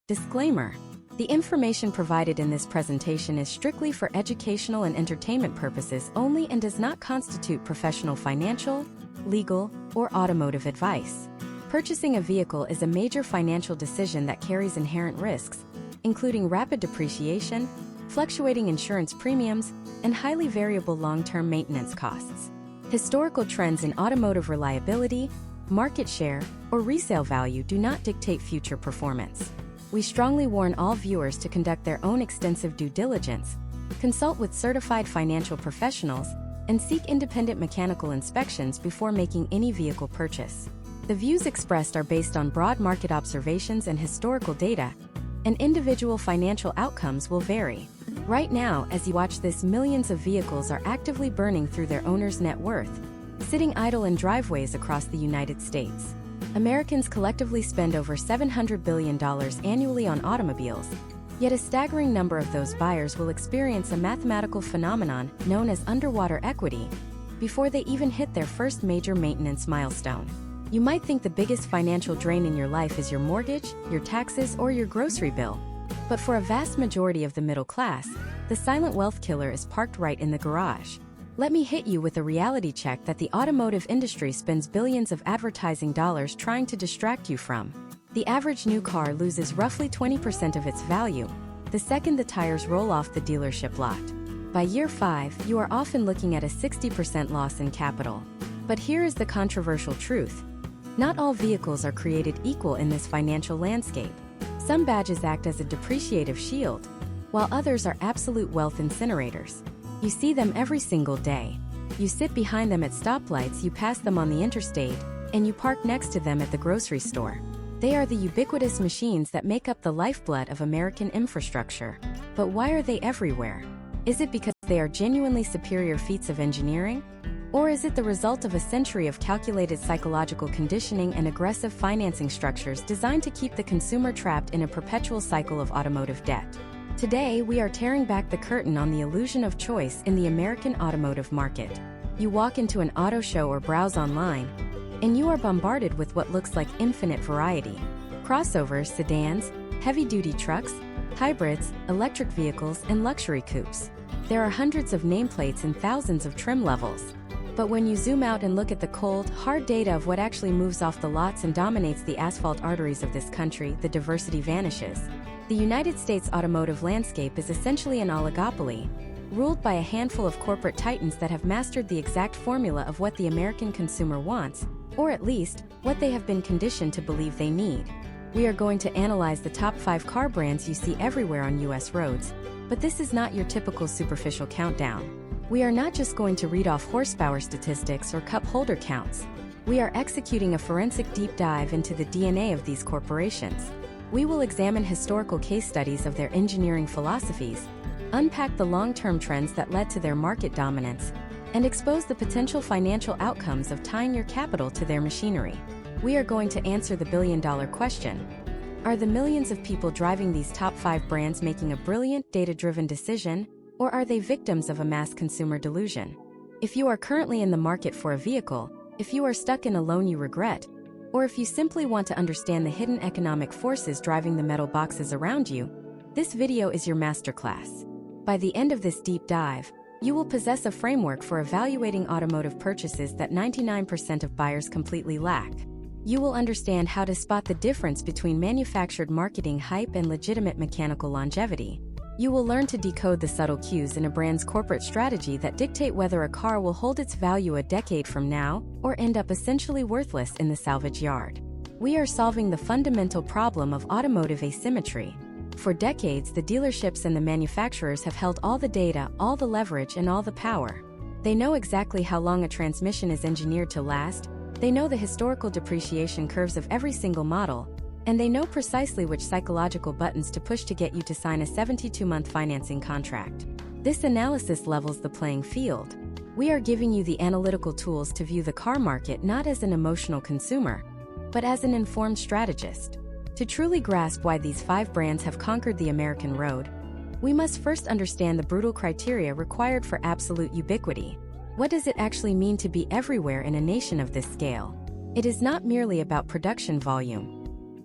Disclaimer: the information provided in this presentation is strictly for educational and entertainment purposes only and does not constitute professional financial, legal, or automotive advice. Purchasing a vehicle is a major financial decision that carries inherent risks, including rapid depreciation, fluctuating insurance premiums, and highly variable long-term maintenance costs. Historical trends in automotive reliability, market share, or resale value do not dictate future performance. We strongly warn all viewers to conduct their own extensive due diligence, consult with certified financial professionals, and seek independent mechanical inspections before making any vehicle purchase. The views expressed are based on broad market observations and historical data, and individual financial outcomes will vary. Right now, as you watch this, millions of vehicles are actively burning through their owner's net worth, sitting idle in driveways across the United States. Americans collectively spend over $700 billion annually on automobiles, yet a staggering number of those buyers will experience a mathematical phenomenon known as underwater equity before they even hit their first major maintenance milestone. You might think the biggest financial drain in your life is your mortgage, your taxes, or your grocery bill. But for a vast majority of the middle class, the silent wealth killer is parked right in the garage. Let me hit you with a reality check that the automotive industry spends billions of advertising dollars trying to distract you from. The average new car loses roughly 20% of its value the second the tires roll off the dealership lot. By year 5, you are often looking at a 60% loss in capital. But here is the controversial truth: not all vehicles are created equal in this financial landscape. Some badges act as a depreciative shield, while others are absolute wealth incinerators. You see them every single day. You sit behind them at stoplights, you pass them on the interstate, and you park next to them at the grocery store. They are the ubiquitous machines that make up the lifeblood of American infrastructure. But why are they everywhere? Is it because they are genuinely superior feats of engineering? Or is it the result of a century of calculated psychological conditioning and aggressive financing structures designed to keep the consumer trapped in a perpetual cycle of automotive debt? Today, we are tearing back the curtain on the illusion of choice in the American automotive market. You walk into an auto show or browse online, and you are bombarded with what looks like infinite variety. Crossovers, sedans, heavy-duty trucks, hybrids, electric vehicles, and luxury coupes. There are hundreds of nameplates and thousands of trim levels. But when you zoom out and look at the cold, hard data of what actually moves off the lots and dominates the asphalt arteries of this country, the diversity vanishes. The United States automotive landscape is essentially an oligopoly, ruled by a handful of corporate titans that have mastered the exact formula of what the American consumer wants, or at least, what they have been conditioned to believe they need. We are going to analyze the top 5 car brands you see everywhere on US roads, but this is not your typical superficial countdown. We are not just going to read off horsepower statistics or cup holder counts. We are executing a forensic deep dive into the DNA of these corporations. We will examine historical case studies of their engineering philosophies, unpack the long-term trends that led to their market dominance, and expose the potential financial outcomes of tying your capital to their machinery. We are going to answer the billion-dollar question: are the millions of people driving these top 5 brands making a brilliant, data-driven decision, or are they victims of a mass consumer delusion? If you are currently in the market for a vehicle, if you are stuck in a loan you regret, or if you simply want to understand the hidden economic forces driving the metal boxes around you, this video is your masterclass. By the end of this deep dive, you will possess a framework for evaluating automotive purchases that 99% of buyers completely lack. You will understand how to spot the difference between manufactured marketing hype and legitimate mechanical longevity. You will learn to decode the subtle cues in a brand's corporate strategy that dictate whether a car will hold its value a decade from now or end up essentially worthless in the salvage yard. We are solving the fundamental problem of automotive asymmetry. For decades, the dealerships and the manufacturers have held all the data, all the leverage, and all the power. They know exactly how long a transmission is engineered to last, they know the historical depreciation curves of every single model, and they know precisely which psychological buttons to push to get you to sign a 72-month financing contract. This analysis levels the playing field. We are giving you the analytical tools to view the car market not as an emotional consumer, but as an informed strategist. To truly grasp why these 5 brands have conquered the American road, we must first understand the brutal criteria required for absolute ubiquity. What does it actually mean to be everywhere in a nation of this scale? It is not merely about production volume.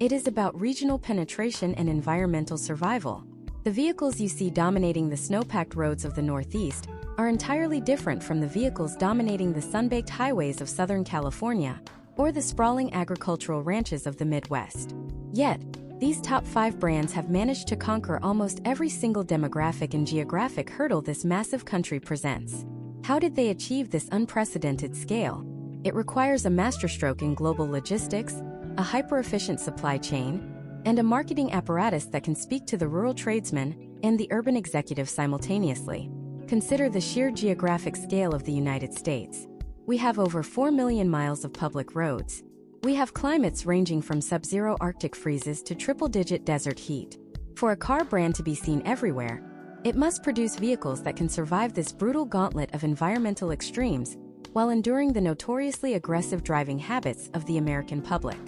It is about regional penetration and environmental survival. The vehicles you see dominating the snow-packed roads of the Northeast are entirely different from the vehicles dominating the sun-baked highways of Southern California or the sprawling agricultural ranches of the Midwest. Yet, these top 5 brands have managed to conquer almost every single demographic and geographic hurdle this massive country presents. How did they achieve this unprecedented scale? It requires a masterstroke in global logistics, a hyper-efficient supply chain, and a marketing apparatus that can speak to the rural tradesman and the urban executive simultaneously. Consider the sheer geographic scale of the United States. We have over 4 million miles of public roads. We have climates ranging from sub-zero Arctic freezes to triple-digit desert heat. For a car brand to be seen everywhere, it must produce vehicles that can survive this brutal gauntlet of environmental extremes while enduring the notoriously aggressive driving habits of the American public.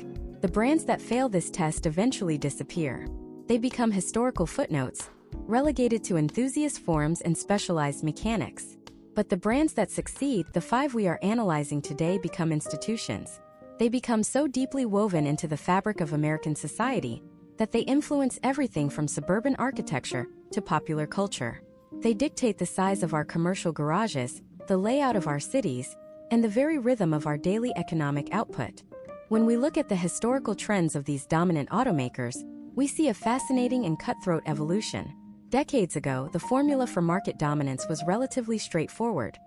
The brands that fail this test eventually disappear. They become historical footnotes, relegated to enthusiast forums and specialized mechanics. But the brands that succeed, the 5 we are analyzing today, become institutions. They become so deeply woven into the fabric of American society that they influence everything from suburban architecture to popular culture. They dictate the size of our commercial garages, the layout of our cities, and the very rhythm of our daily economic output. When we look at the historical trends of these dominant automakers, we see a fascinating and cutthroat evolution. Decades ago, the formula for market dominance was relatively straightforward.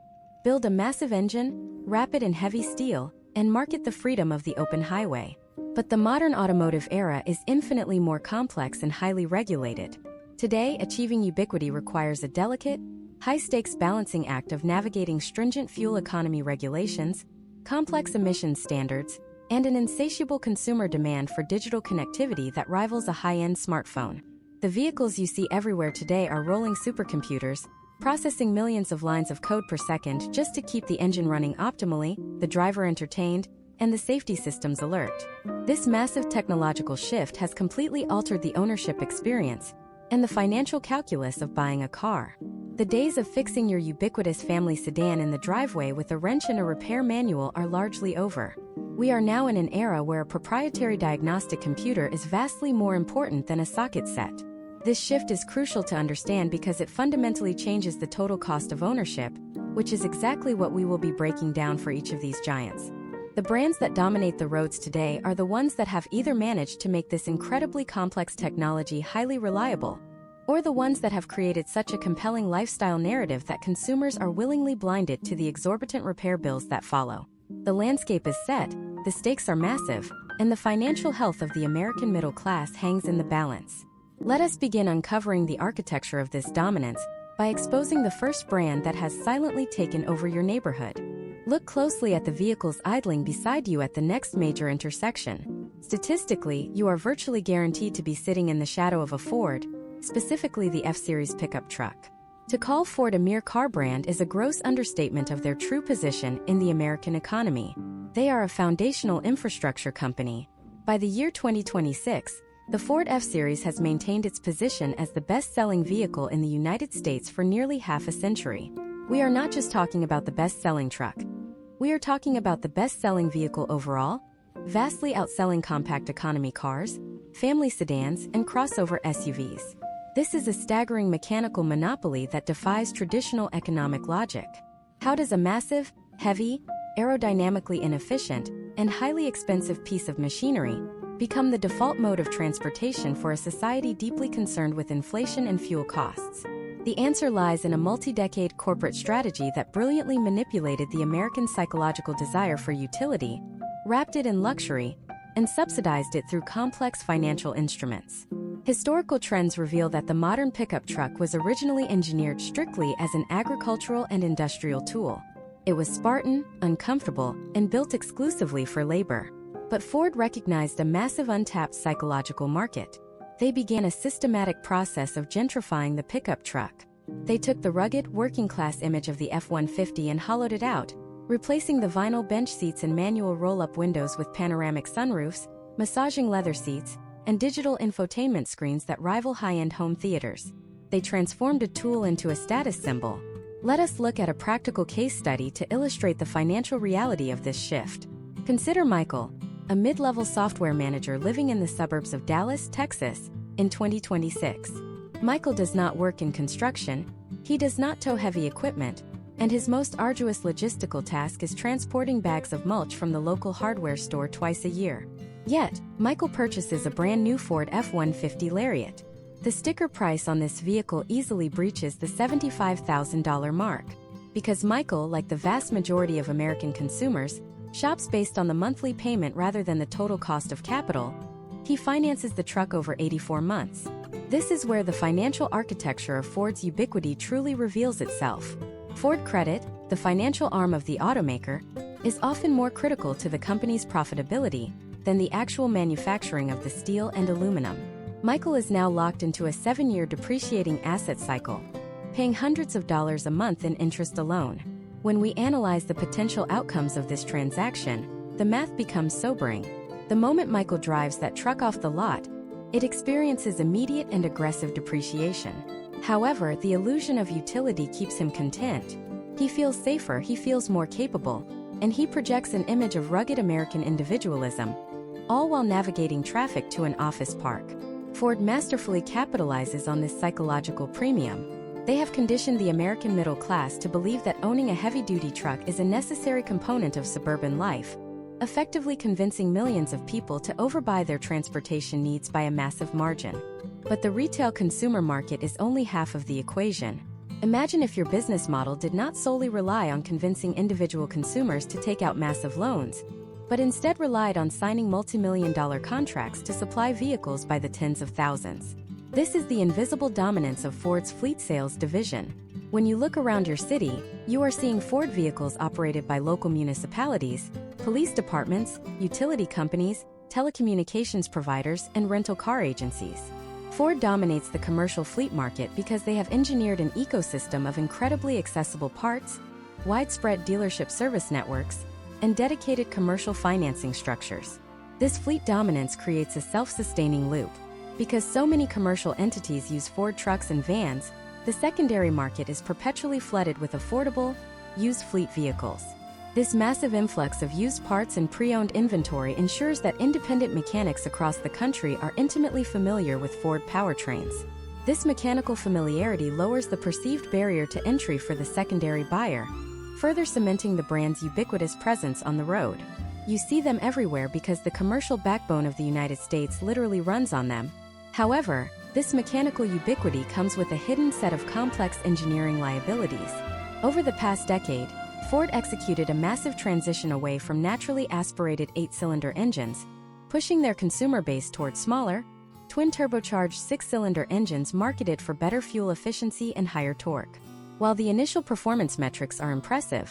Build a massive engine, wrap it in heavy steel, and market the freedom of the open highway. But the modern automotive era is infinitely more complex and highly regulated. Today, achieving ubiquity requires a delicate, high-stakes balancing act of navigating stringent fuel economy regulations, complex emissions standards, and an insatiable consumer demand for digital connectivity that rivals a high-end smartphone. The vehicles you see everywhere today are rolling supercomputers, processing millions of lines of code per second just to keep the engine running optimally, the driver entertained, and the safety systems alert. This massive technological shift has completely altered the ownership experience and the financial calculus of buying a car. The days of fixing your ubiquitous family sedan in the driveway with a wrench and a repair manual are largely over. We are now in an era where a proprietary diagnostic computer is vastly more important than a socket set. This shift is crucial to understand because it fundamentally changes the total cost of ownership, which is exactly what we will be breaking down for each of these giants. The brands that dominate the roads today are the ones that have either managed to make this incredibly complex technology highly reliable, or the ones that have created such a compelling lifestyle narrative that consumers are willingly blinded to the exorbitant repair bills that follow. The landscape is set, the stakes are massive, and the financial health of the American middle class hangs in the balance. Let us begin uncovering the architecture of this dominance by exposing the first brand that has silently taken over your neighborhood. Look closely at the vehicles idling beside you at the next major intersection. Statistically, you are virtually guaranteed to be sitting in the shadow of a Ford, specifically the F-Series pickup truck. To call Ford a mere car brand is a gross understatement of their true position in the American economy. They are a foundational infrastructure company. By the year 2026, the Ford F-Series has maintained its position as the best-selling vehicle in the United States for nearly half a century. We are not just talking about the best-selling truck. We are talking about the best-selling vehicle overall, vastly outselling compact economy cars, family sedans, and crossover SUVs. This is a staggering mechanical monopoly that defies traditional economic logic. How does a massive, heavy, aerodynamically inefficient, and highly expensive piece of machinery become the default mode of transportation for a society deeply concerned with inflation and fuel costs? The answer lies in a multi-decade corporate strategy that brilliantly manipulated the American psychological desire for utility, wrapped it in luxury, and subsidized it through complex financial instruments. Historical trends reveal that the modern pickup truck was originally engineered strictly as an agricultural and industrial tool. It was Spartan, uncomfortable, and built exclusively for labor. But Ford recognized a massive untapped psychological market. They began a systematic process of gentrifying the pickup truck. They took the rugged, working-class image of the F-150 and hollowed it out, replacing the vinyl bench seats and manual roll-up windows with panoramic sunroofs, massaging leather seats, and digital infotainment screens that rival high-end home theaters. They transformed a tool into a status symbol. Let us look at a practical case study to illustrate the financial reality of this shift. Consider Michael, a mid-level software manager living in the suburbs of Dallas, Texas, in 2026. Michael does not work in construction, he does not tow heavy equipment, and his most arduous logistical task is transporting bags of mulch from the local hardware store twice a year. Yet, Michael purchases a brand new Ford F-150 Lariat. The sticker price on this vehicle easily breaches the $75,000 mark. Because Michael, like the vast majority of American consumers, shops based on the monthly payment rather than the total cost of capital, he finances the truck over 84 months. This is where the financial architecture of Ford's ubiquity truly reveals itself. Ford Credit, the financial arm of the automaker, is often more critical to the company's profitability than the actual manufacturing of the steel and aluminum. Michael is now locked into a 7-year depreciating asset cycle, paying hundreds of dollars a month in interest alone. When we analyze the potential outcomes of this transaction, the math becomes sobering. The moment Michael drives that truck off the lot, it experiences immediate and aggressive depreciation. However, the illusion of utility keeps him content. He feels safer, he feels more capable, and he projects an image of rugged American individualism, all while navigating traffic to an office park. Ford masterfully capitalizes on this psychological premium. They have conditioned the American middle class to believe that owning a heavy-duty truck is a necessary component of suburban life, effectively convincing millions of people to overbuy their transportation needs by a massive margin. But the retail consumer market is only half of the equation. Imagine if your business model did not solely rely on convincing individual consumers to take out massive loans, but instead relied on signing multi-million-dollar contracts to supply vehicles by the tens of thousands. This is the invisible dominance of Ford's fleet sales division. When you look around your city, you are seeing Ford vehicles operated by local municipalities, police departments, utility companies, telecommunications providers, and rental car agencies. Ford dominates the commercial fleet market because they have engineered an ecosystem of incredibly accessible parts, widespread dealership service networks, and dedicated commercial financing structures. This fleet dominance creates a self-sustaining loop. Because so many commercial entities use Ford trucks and vans, the secondary market is perpetually flooded with affordable, used fleet vehicles. This massive influx of used parts and pre-owned inventory ensures that independent mechanics across the country are intimately familiar with Ford powertrains. This mechanical familiarity lowers the perceived barrier to entry for the secondary buyer, further cementing the brand's ubiquitous presence on the road. You see them everywhere because the commercial backbone of the United States literally runs on them. However, this mechanical ubiquity comes with a hidden set of complex engineering liabilities. Over the past decade, Ford executed a massive transition away from naturally aspirated 8-cylinder engines, pushing their consumer base toward smaller, twin-turbocharged 6-cylinder engines marketed for better fuel efficiency and higher torque. While the initial performance metrics are impressive,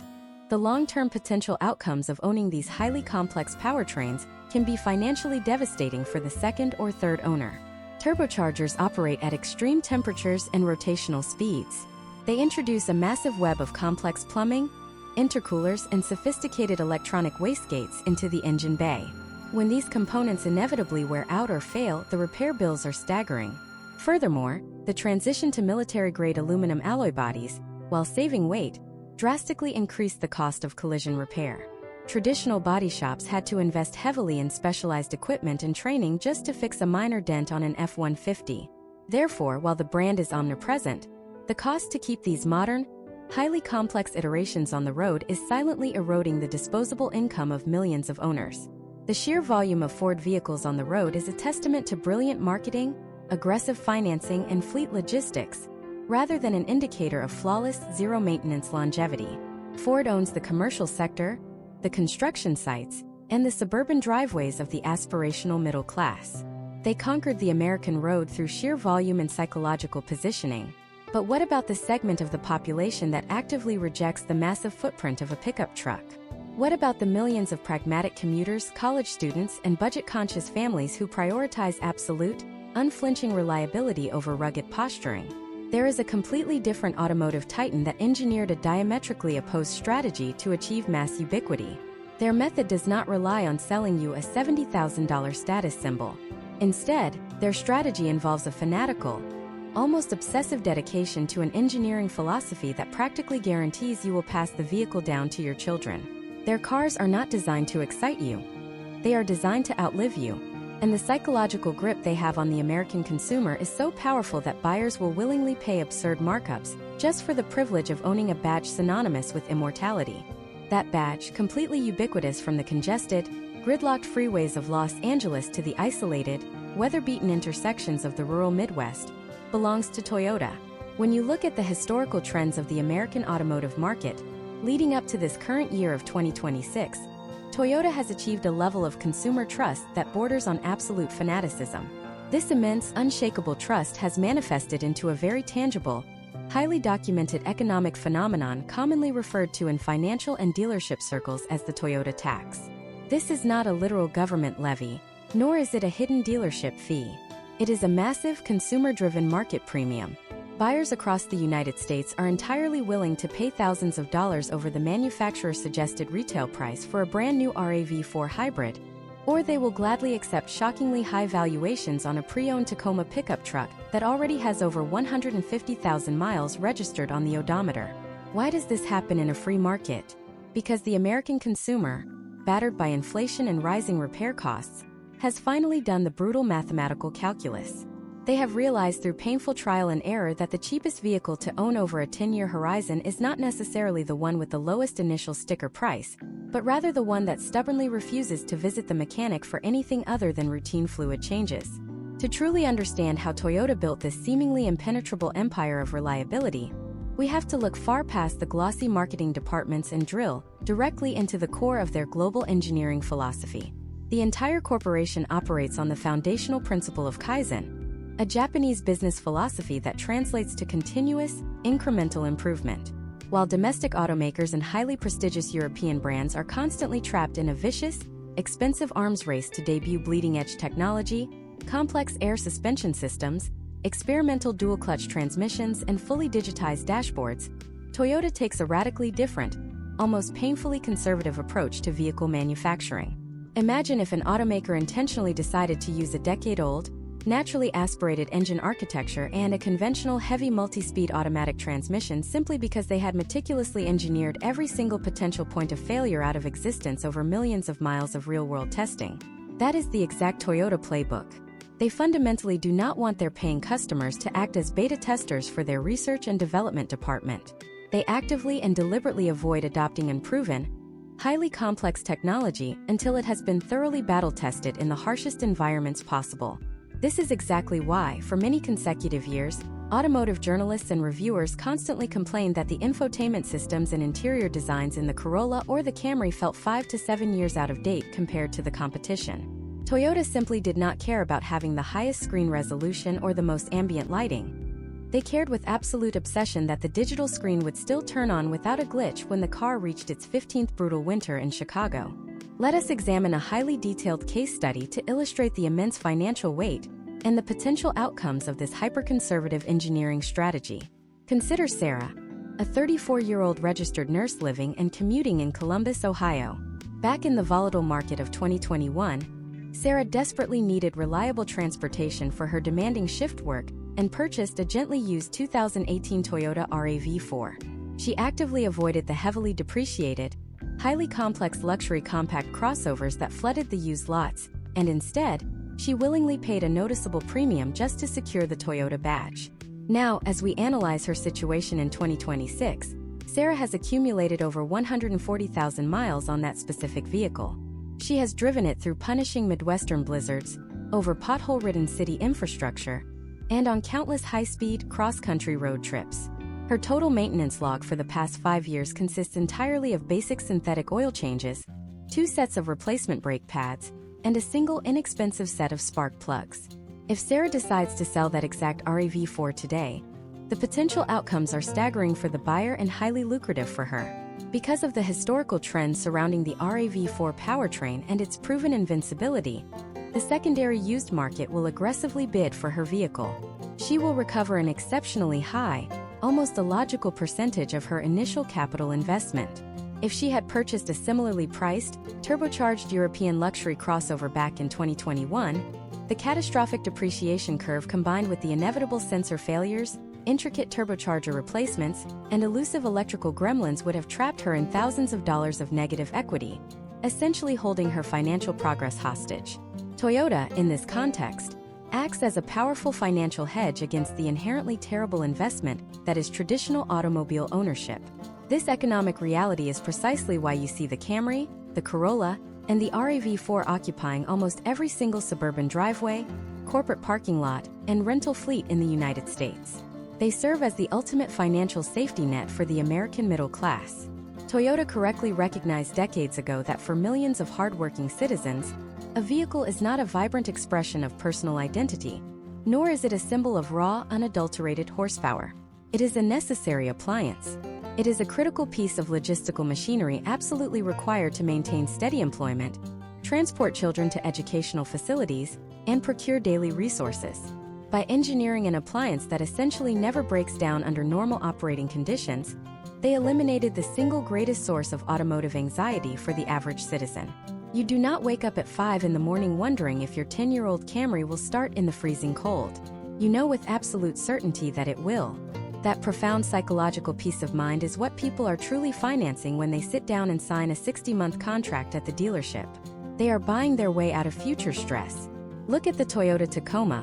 the long-term potential outcomes of owning these highly complex powertrains can be financially devastating for the second or third owner. Turbochargers operate at extreme temperatures and rotational speeds. They introduce a massive web of complex plumbing, intercoolers, and sophisticated electronic wastegates into the engine bay. When these components inevitably wear out or fail, the repair bills are staggering. Furthermore, the transition to military-grade aluminum alloy bodies, while saving weight, drastically increased the cost of collision repair. Traditional body shops had to invest heavily in specialized equipment and training just to fix a minor dent on an F-150. Therefore, while the brand is omnipresent, the cost to keep these modern, highly complex iterations on the road is silently eroding the disposable income of millions of owners. The sheer volume of Ford vehicles on the road is a testament to brilliant marketing, aggressive financing, and fleet logistics, rather than an indicator of flawless, zero-maintenance longevity. Ford owns the commercial sector, the construction sites, and the suburban driveways of the aspirational middle class. They conquered the American road through sheer volume and psychological positioning. But what about the segment of the population that actively rejects the massive footprint of a pickup truck? What about the millions of pragmatic commuters, college students, and budget-conscious families who prioritize absolute, unflinching reliability over rugged posturing? There is a completely different automotive titan that engineered a diametrically opposed strategy to achieve mass ubiquity. Their method does not rely on selling you a $70,000 status symbol. Instead, their strategy involves a fanatical, almost obsessive dedication to an engineering philosophy that practically guarantees you will pass the vehicle down to your children. Their cars are not designed to excite you. They are designed to outlive you. And the psychological grip they have on the American consumer is so powerful that buyers will willingly pay absurd markups just for the privilege of owning a badge synonymous with immortality. That badge, completely ubiquitous from the congested, gridlocked freeways of Los Angeles to the isolated, weather-beaten intersections of the rural Midwest, belongs to Toyota. When you look at the historical trends of the American automotive market, leading up to this current year of 2026, Toyota has achieved a level of consumer trust that borders on absolute fanaticism. This immense, unshakable trust has manifested into a very tangible, highly documented economic phenomenon commonly referred to in financial and dealership circles as the Toyota tax. This is not a literal government levy, nor is it a hidden dealership fee. It is a massive consumer-driven market premium. Buyers across the United States are entirely willing to pay thousands of dollars over the manufacturer's suggested retail price for a brand new RAV4 hybrid, or they will gladly accept shockingly high valuations on a pre-owned Tacoma pickup truck that already has over 150,000 miles registered on the odometer. Why does this happen in a free market? Because the American consumer, battered by inflation and rising repair costs, has finally done the brutal mathematical calculus. They have realized through painful trial and error that the cheapest vehicle to own over a 10-year horizon is not necessarily the one with the lowest initial sticker price, but rather the one that stubbornly refuses to visit the mechanic for anything other than routine fluid changes. To truly understand how Toyota built this seemingly impenetrable empire of reliability, we have to look far past the glossy marketing departments and drill directly into the core of their global engineering philosophy. The entire corporation operates on the foundational principle of Kaizen, a Japanese business philosophy that translates to continuous, incremental improvement. While domestic automakers and highly prestigious European brands are constantly trapped in a vicious, expensive arms race to debut bleeding-edge technology, complex air suspension systems, experimental dual-clutch transmissions, and fully digitized dashboards, Toyota takes a radically different, almost painfully conservative approach to vehicle manufacturing. Imagine if an automaker intentionally decided to use a decade-old, naturally aspirated engine architecture and a conventional heavy multi-speed automatic transmission simply because they had meticulously engineered every single potential point of failure out of existence over millions of miles of real-world testing. That is the exact Toyota playbook. They fundamentally do not want their paying customers to act as beta testers for their research and development department. They actively and deliberately avoid adopting unproven, highly complex technology until it has been thoroughly battle-tested in the harshest environments possible. This is exactly why, for many consecutive years, automotive journalists and reviewers constantly complained that the infotainment systems and interior designs in the Corolla or the Camry felt 5 to 7 years out of date compared to the competition. Toyota simply did not care about having the highest screen resolution or the most ambient lighting. They cared with absolute obsession that the digital screen would still turn on without a glitch when the car reached its 15th brutal winter in Chicago. Let us examine a highly detailed case study to illustrate the immense financial weight and the potential outcomes of this hyper-conservative engineering strategy. Consider Sarah, a 34-year-old registered nurse living and commuting in Columbus, Ohio. Back in the volatile market of 2021, Sarah desperately needed reliable transportation for her demanding shift work and purchased a gently used 2018 Toyota RAV4. She actively avoided the heavily depreciated, highly complex luxury compact crossovers that flooded the used lots, and instead, she willingly paid a noticeable premium just to secure the Toyota badge. Now, as we analyze her situation in 2026, Sarah has accumulated over 140,000 miles on that specific vehicle. She has driven it through punishing Midwestern blizzards, over pothole-ridden city infrastructure, and on countless high-speed, cross-country road trips. Her total maintenance log for the past 5 years consists entirely of basic synthetic oil changes, 2 sets of replacement brake pads, and a single inexpensive set of spark plugs. If Sarah decides to sell that exact RAV4 today, the potential outcomes are staggering for the buyer and highly lucrative for her. Because of the historical trends surrounding the RAV4 powertrain and its proven invincibility, the secondary used market will aggressively bid for her vehicle. She will recover an exceptionally high, almost illogical percentage of her initial capital investment. If she had purchased a similarly priced, turbocharged European luxury crossover back in 2021, the catastrophic depreciation curve combined with the inevitable sensor failures, intricate turbocharger replacements, and elusive electrical gremlins would have trapped her in thousands of dollars of negative equity, essentially holding her financial progress hostage. Toyota, in this context, acts as a powerful financial hedge against the inherently terrible investment that is traditional automobile ownership. This economic reality is precisely why you see the Camry, the Corolla, and the RAV4 occupying almost every single suburban driveway, corporate parking lot, and rental fleet in the United States. They serve as the ultimate financial safety net for the American middle class. Toyota correctly recognized decades ago that for millions of hardworking citizens, a vehicle is not a vibrant expression of personal identity, nor is it a symbol of raw, unadulterated horsepower. It is a necessary appliance. It is a critical piece of logistical machinery absolutely required to maintain steady employment, transport children to educational facilities, and procure daily resources. By engineering an appliance that essentially never breaks down under normal operating conditions, they eliminated the single greatest source of automotive anxiety for the average citizen. You do not wake up at 5 in the morning wondering if your 10-year-old Camry will start in the freezing cold. You know with absolute certainty that it will. That profound psychological peace of mind is what people are truly financing when they sit down and sign a 60-month contract at the dealership. They are buying their way out of future stress. Look at the Toyota Tacoma,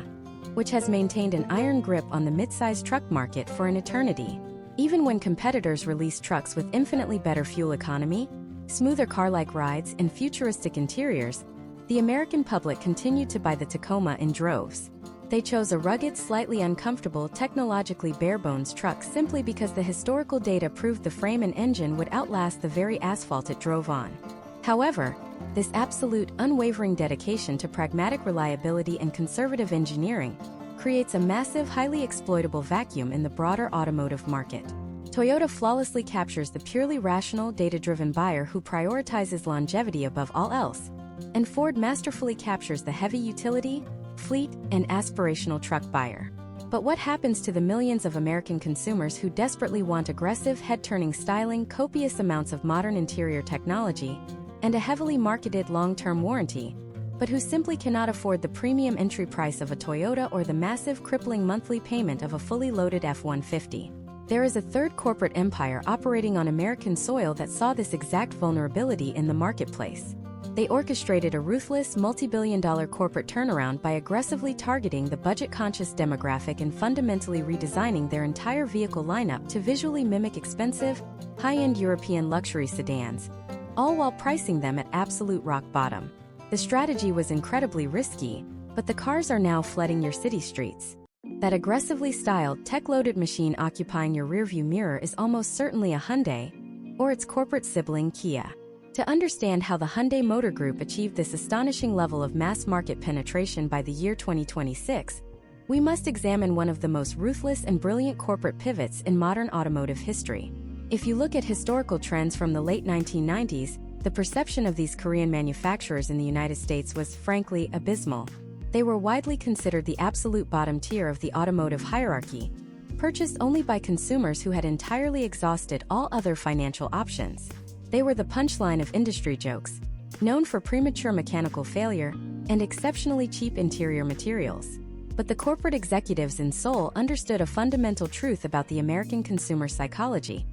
which has maintained an iron grip on the mid-size truck market for an eternity. Even when competitors release trucks with infinitely better fuel economy, smoother car-like rides, and futuristic interiors, the American public continued to buy the Tacoma in droves. They chose a rugged, slightly uncomfortable, technologically bare-bones truck simply because the historical data proved the frame and engine would outlast the very asphalt it drove on. However, this absolute, unwavering dedication to pragmatic reliability and conservative engineering creates a massive, highly exploitable vacuum in the broader automotive market. Toyota flawlessly captures the purely rational, data-driven buyer who prioritizes longevity above all else, and Ford masterfully captures the heavy utility, fleet, and aspirational truck buyer. But what happens to the millions of American consumers who desperately want aggressive, head-turning styling, copious amounts of modern interior technology, and a heavily marketed long-term warranty, but who simply cannot afford the premium entry price of a Toyota or the massive, crippling monthly payment of a fully loaded F-150? There is a third corporate empire operating on American soil that saw this exact vulnerability in the marketplace. They orchestrated a ruthless, multi-billion-dollar corporate turnaround by aggressively targeting the budget-conscious demographic and fundamentally redesigning their entire vehicle lineup to visually mimic expensive, high-end European luxury sedans, all while pricing them at absolute rock bottom. The strategy was incredibly risky, but the cars are now flooding your city streets. That aggressively styled, tech-loaded machine occupying your rearview mirror is almost certainly a Hyundai, or its corporate sibling Kia. To understand how the Hyundai Motor Group achieved this astonishing level of mass market penetration by the year 2026, we must examine one of the most ruthless and brilliant corporate pivots in modern automotive history. If you look at historical trends from the late 1990s, the perception of these Korean manufacturers in the United States was, frankly, abysmal. They were widely considered the absolute bottom tier of the automotive hierarchy, purchased only by consumers who had entirely exhausted all other financial options. They were the punchline of industry jokes, known for premature mechanical failure and exceptionally cheap interior materials. But the corporate executives in Seoul understood a fundamental truth about the American consumer psychology.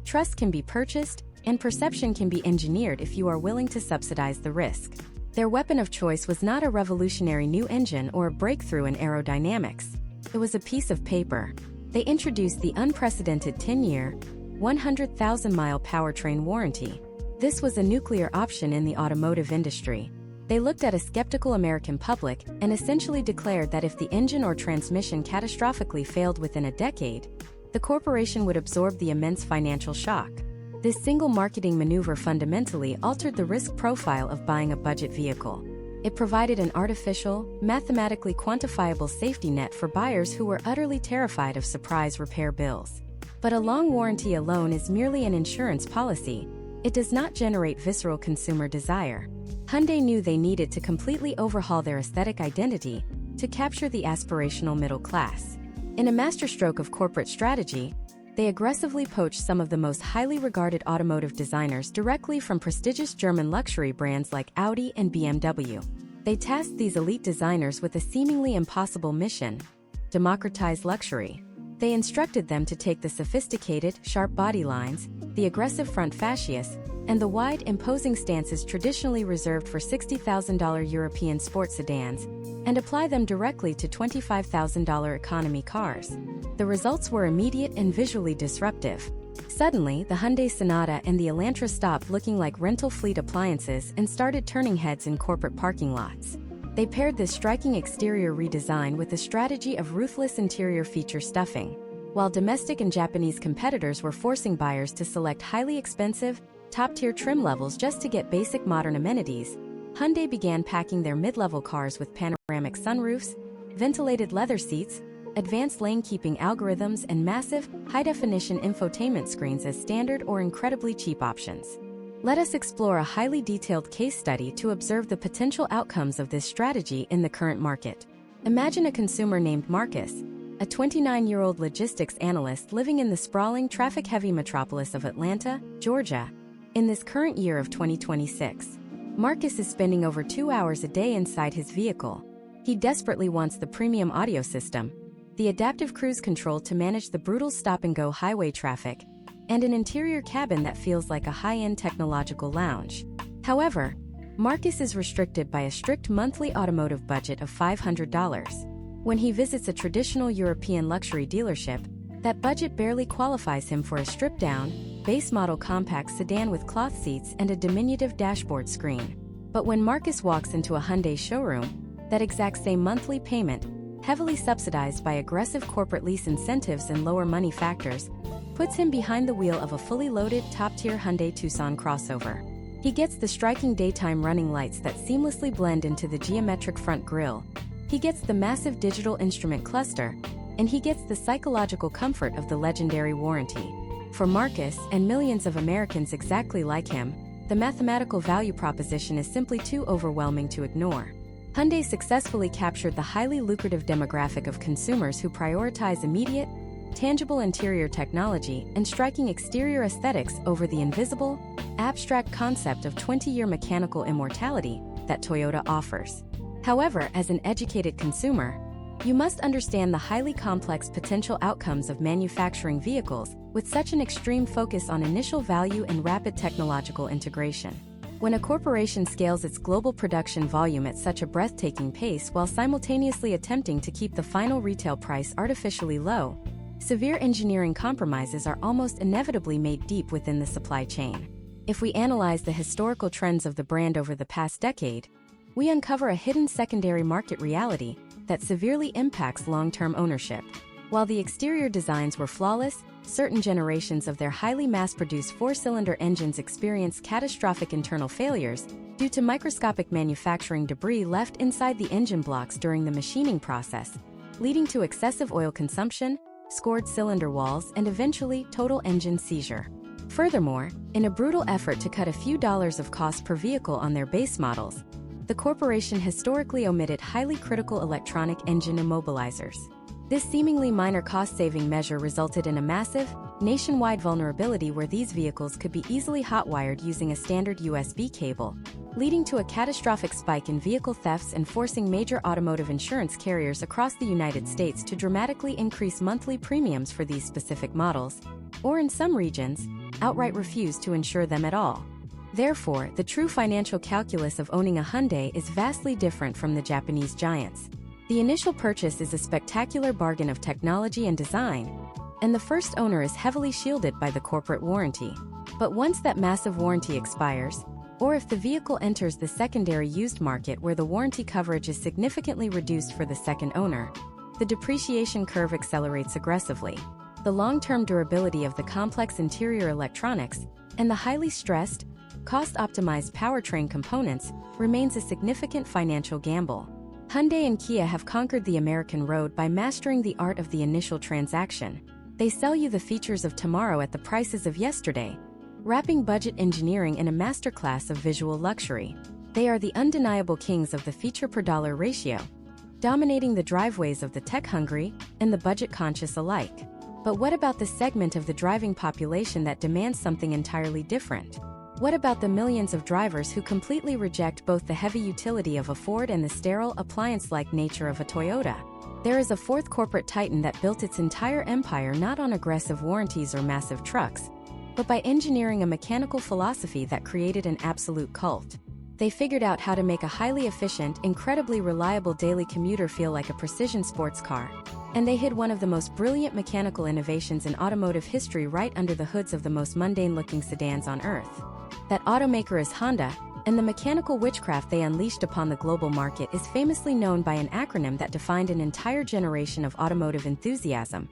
Trust can be purchased, and perception can be engineered if you are willing to subsidize the risk. Their weapon of choice was not a revolutionary new engine or a breakthrough in aerodynamics. It was a piece of paper. They introduced the unprecedented 10-year, 100,000-mile powertrain warranty. This was a nuclear option in the automotive industry. They looked at a skeptical American public and essentially declared that if the engine or transmission catastrophically failed within a decade, the corporation would absorb the immense financial shock. This single marketing maneuver fundamentally altered the risk profile of buying a budget vehicle. It provided an artificial, mathematically quantifiable safety net for buyers who were utterly terrified of surprise repair bills. But a long warranty alone is merely an insurance policy. It does not generate visceral consumer desire. Hyundai knew they needed to completely overhaul their aesthetic identity to capture the aspirational middle class. In a masterstroke of corporate strategy, they aggressively poached some of the most highly regarded automotive designers directly from prestigious German luxury brands like Audi and BMW. They tasked these elite designers with a seemingly impossible mission: democratize luxury. They instructed them to take the sophisticated, sharp body lines, the aggressive front fascias, and the wide, imposing stances traditionally reserved for $60,000 European sports sedans, and apply them directly to $25,000 economy cars. The results were immediate and visually disruptive. Suddenly, the Hyundai Sonata and the Elantra stopped looking like rental fleet appliances and started turning heads in corporate parking lots. They paired this striking exterior redesign with a strategy of ruthless interior feature stuffing. While domestic and Japanese competitors were forcing buyers to select highly expensive, top-tier trim levels just to get basic modern amenities, Hyundai began packing their mid-level cars with panoramic sunroofs, ventilated leather seats, advanced lane-keeping algorithms, and massive, high-definition infotainment screens as standard or incredibly cheap options. Let us explore a highly detailed case study to observe the potential outcomes of this strategy in the current market. Imagine a consumer named Marcus, a 29-year-old logistics analyst living in the sprawling, traffic-heavy metropolis of Atlanta, Georgia. In this current year of 2026, Marcus is spending over 2 hours a day inside his vehicle. He desperately wants the premium audio system, the adaptive cruise control to manage the brutal stop-and-go highway traffic, and an interior cabin that feels like a high-end technological lounge. However, Marcus is restricted by a strict monthly automotive budget of $500. When he visits a traditional European luxury dealership, that budget barely qualifies him for a stripped-down, base-model compact sedan with cloth seats and a diminutive dashboard screen. But when Marcus walks into a Hyundai showroom, that exact same monthly payment, heavily subsidized by aggressive corporate lease incentives and lower money factors, puts him behind the wheel of a fully loaded, top-tier Hyundai Tucson crossover. He gets the striking daytime running lights that seamlessly blend into the geometric front grille. He gets the massive digital instrument cluster, and he gets the psychological comfort of the legendary warranty. For Marcus and millions of Americans exactly like him, the mathematical value proposition is simply too overwhelming to ignore. Hyundai successfully captured the highly lucrative demographic of consumers who prioritize immediate, tangible interior technology and striking exterior aesthetics over the invisible, abstract concept of 20-year mechanical immortality that Toyota offers. However, as an educated consumer, you must understand the highly complex potential outcomes of manufacturing vehicles with such an extreme focus on initial value and rapid technological integration. When a corporation scales its global production volume at such a breathtaking pace while simultaneously attempting to keep the final retail price artificially low, severe engineering compromises are almost inevitably made deep within the supply chain. If we analyze the historical trends of the brand over the past decade, we uncover a hidden secondary market reality that severely impacts long-term ownership. While the exterior designs were flawless, certain generations of their highly mass-produced four-cylinder engines experienced catastrophic internal failures due to microscopic manufacturing debris left inside the engine blocks during the machining process, leading to excessive oil consumption, scored cylinder walls, and eventually total engine seizure. Furthermore, in a brutal effort to cut a few dollars of cost per vehicle on their base models, the corporation historically omitted highly critical electronic engine immobilizers. This seemingly minor cost-saving measure resulted in a massive, nationwide vulnerability where these vehicles could be easily hot-wired using a standard USB cable, leading to a catastrophic spike in vehicle thefts and forcing major automotive insurance carriers across the United States to dramatically increase monthly premiums for these specific models, or in some regions, outright refuse to insure them at all. Therefore, the true financial calculus of owning a Hyundai is vastly different from the Japanese giants. The initial purchase is a spectacular bargain of technology and design, and the first owner is heavily shielded by the corporate warranty. But once that massive warranty expires, or if the vehicle enters the secondary used market where the warranty coverage is significantly reduced for the second owner, the depreciation curve accelerates aggressively. The long-term durability of the complex interior electronics and the highly stressed, cost-optimized powertrain components remains a significant financial gamble. Hyundai and Kia have conquered the American road by mastering the art of the initial transaction. They sell you the features of tomorrow at the prices of yesterday, wrapping budget engineering in a masterclass of visual luxury. They are the undeniable kings of the feature per dollar ratio, dominating the driveways of the tech-hungry and the budget-conscious alike. But what about the segment of the driving population that demands something entirely different? What about the millions of drivers who completely reject both the heavy utility of a Ford and the sterile, appliance-like nature of a Toyota? There is a fourth corporate titan that built its entire empire not on aggressive warranties or massive trucks, but by engineering a mechanical philosophy that created an absolute cult. They figured out how to make a highly efficient, incredibly reliable daily commuter feel like a precision sports car. And they hid one of the most brilliant mechanical innovations in automotive history right under the hoods of the most mundane-looking sedans on Earth. That automaker is Honda, and the mechanical witchcraft they unleashed upon the global market is famously known by an acronym that defined an entire generation of automotive enthusiasm: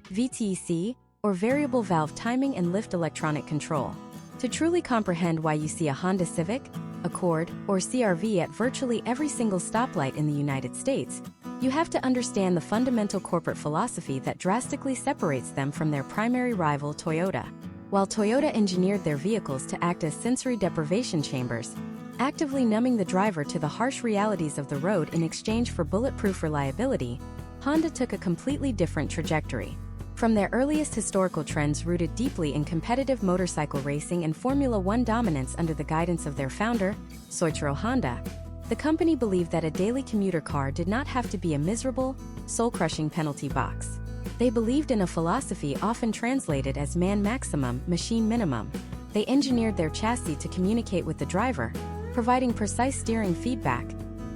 VTC, or Variable Valve Timing and Lift Electronic Control. To truly comprehend why you see a Honda Civic, Accord, or CR-V at virtually every single stoplight in the United States, you have to understand the fundamental corporate philosophy that drastically separates them from their primary rival, Toyota. While Toyota engineered their vehicles to act as sensory deprivation chambers, actively numbing the driver to the harsh realities of the road in exchange for bulletproof reliability, Honda took a completely different trajectory. From their earliest historical trends rooted deeply in competitive motorcycle racing and Formula One dominance under the guidance of their founder, Soichiro Honda, the company believed that a daily commuter car did not have to be a miserable, soul-crushing penalty box. They believed in a philosophy often translated as man maximum, machine minimum. They engineered their chassis to communicate with the driver, providing precise steering feedback,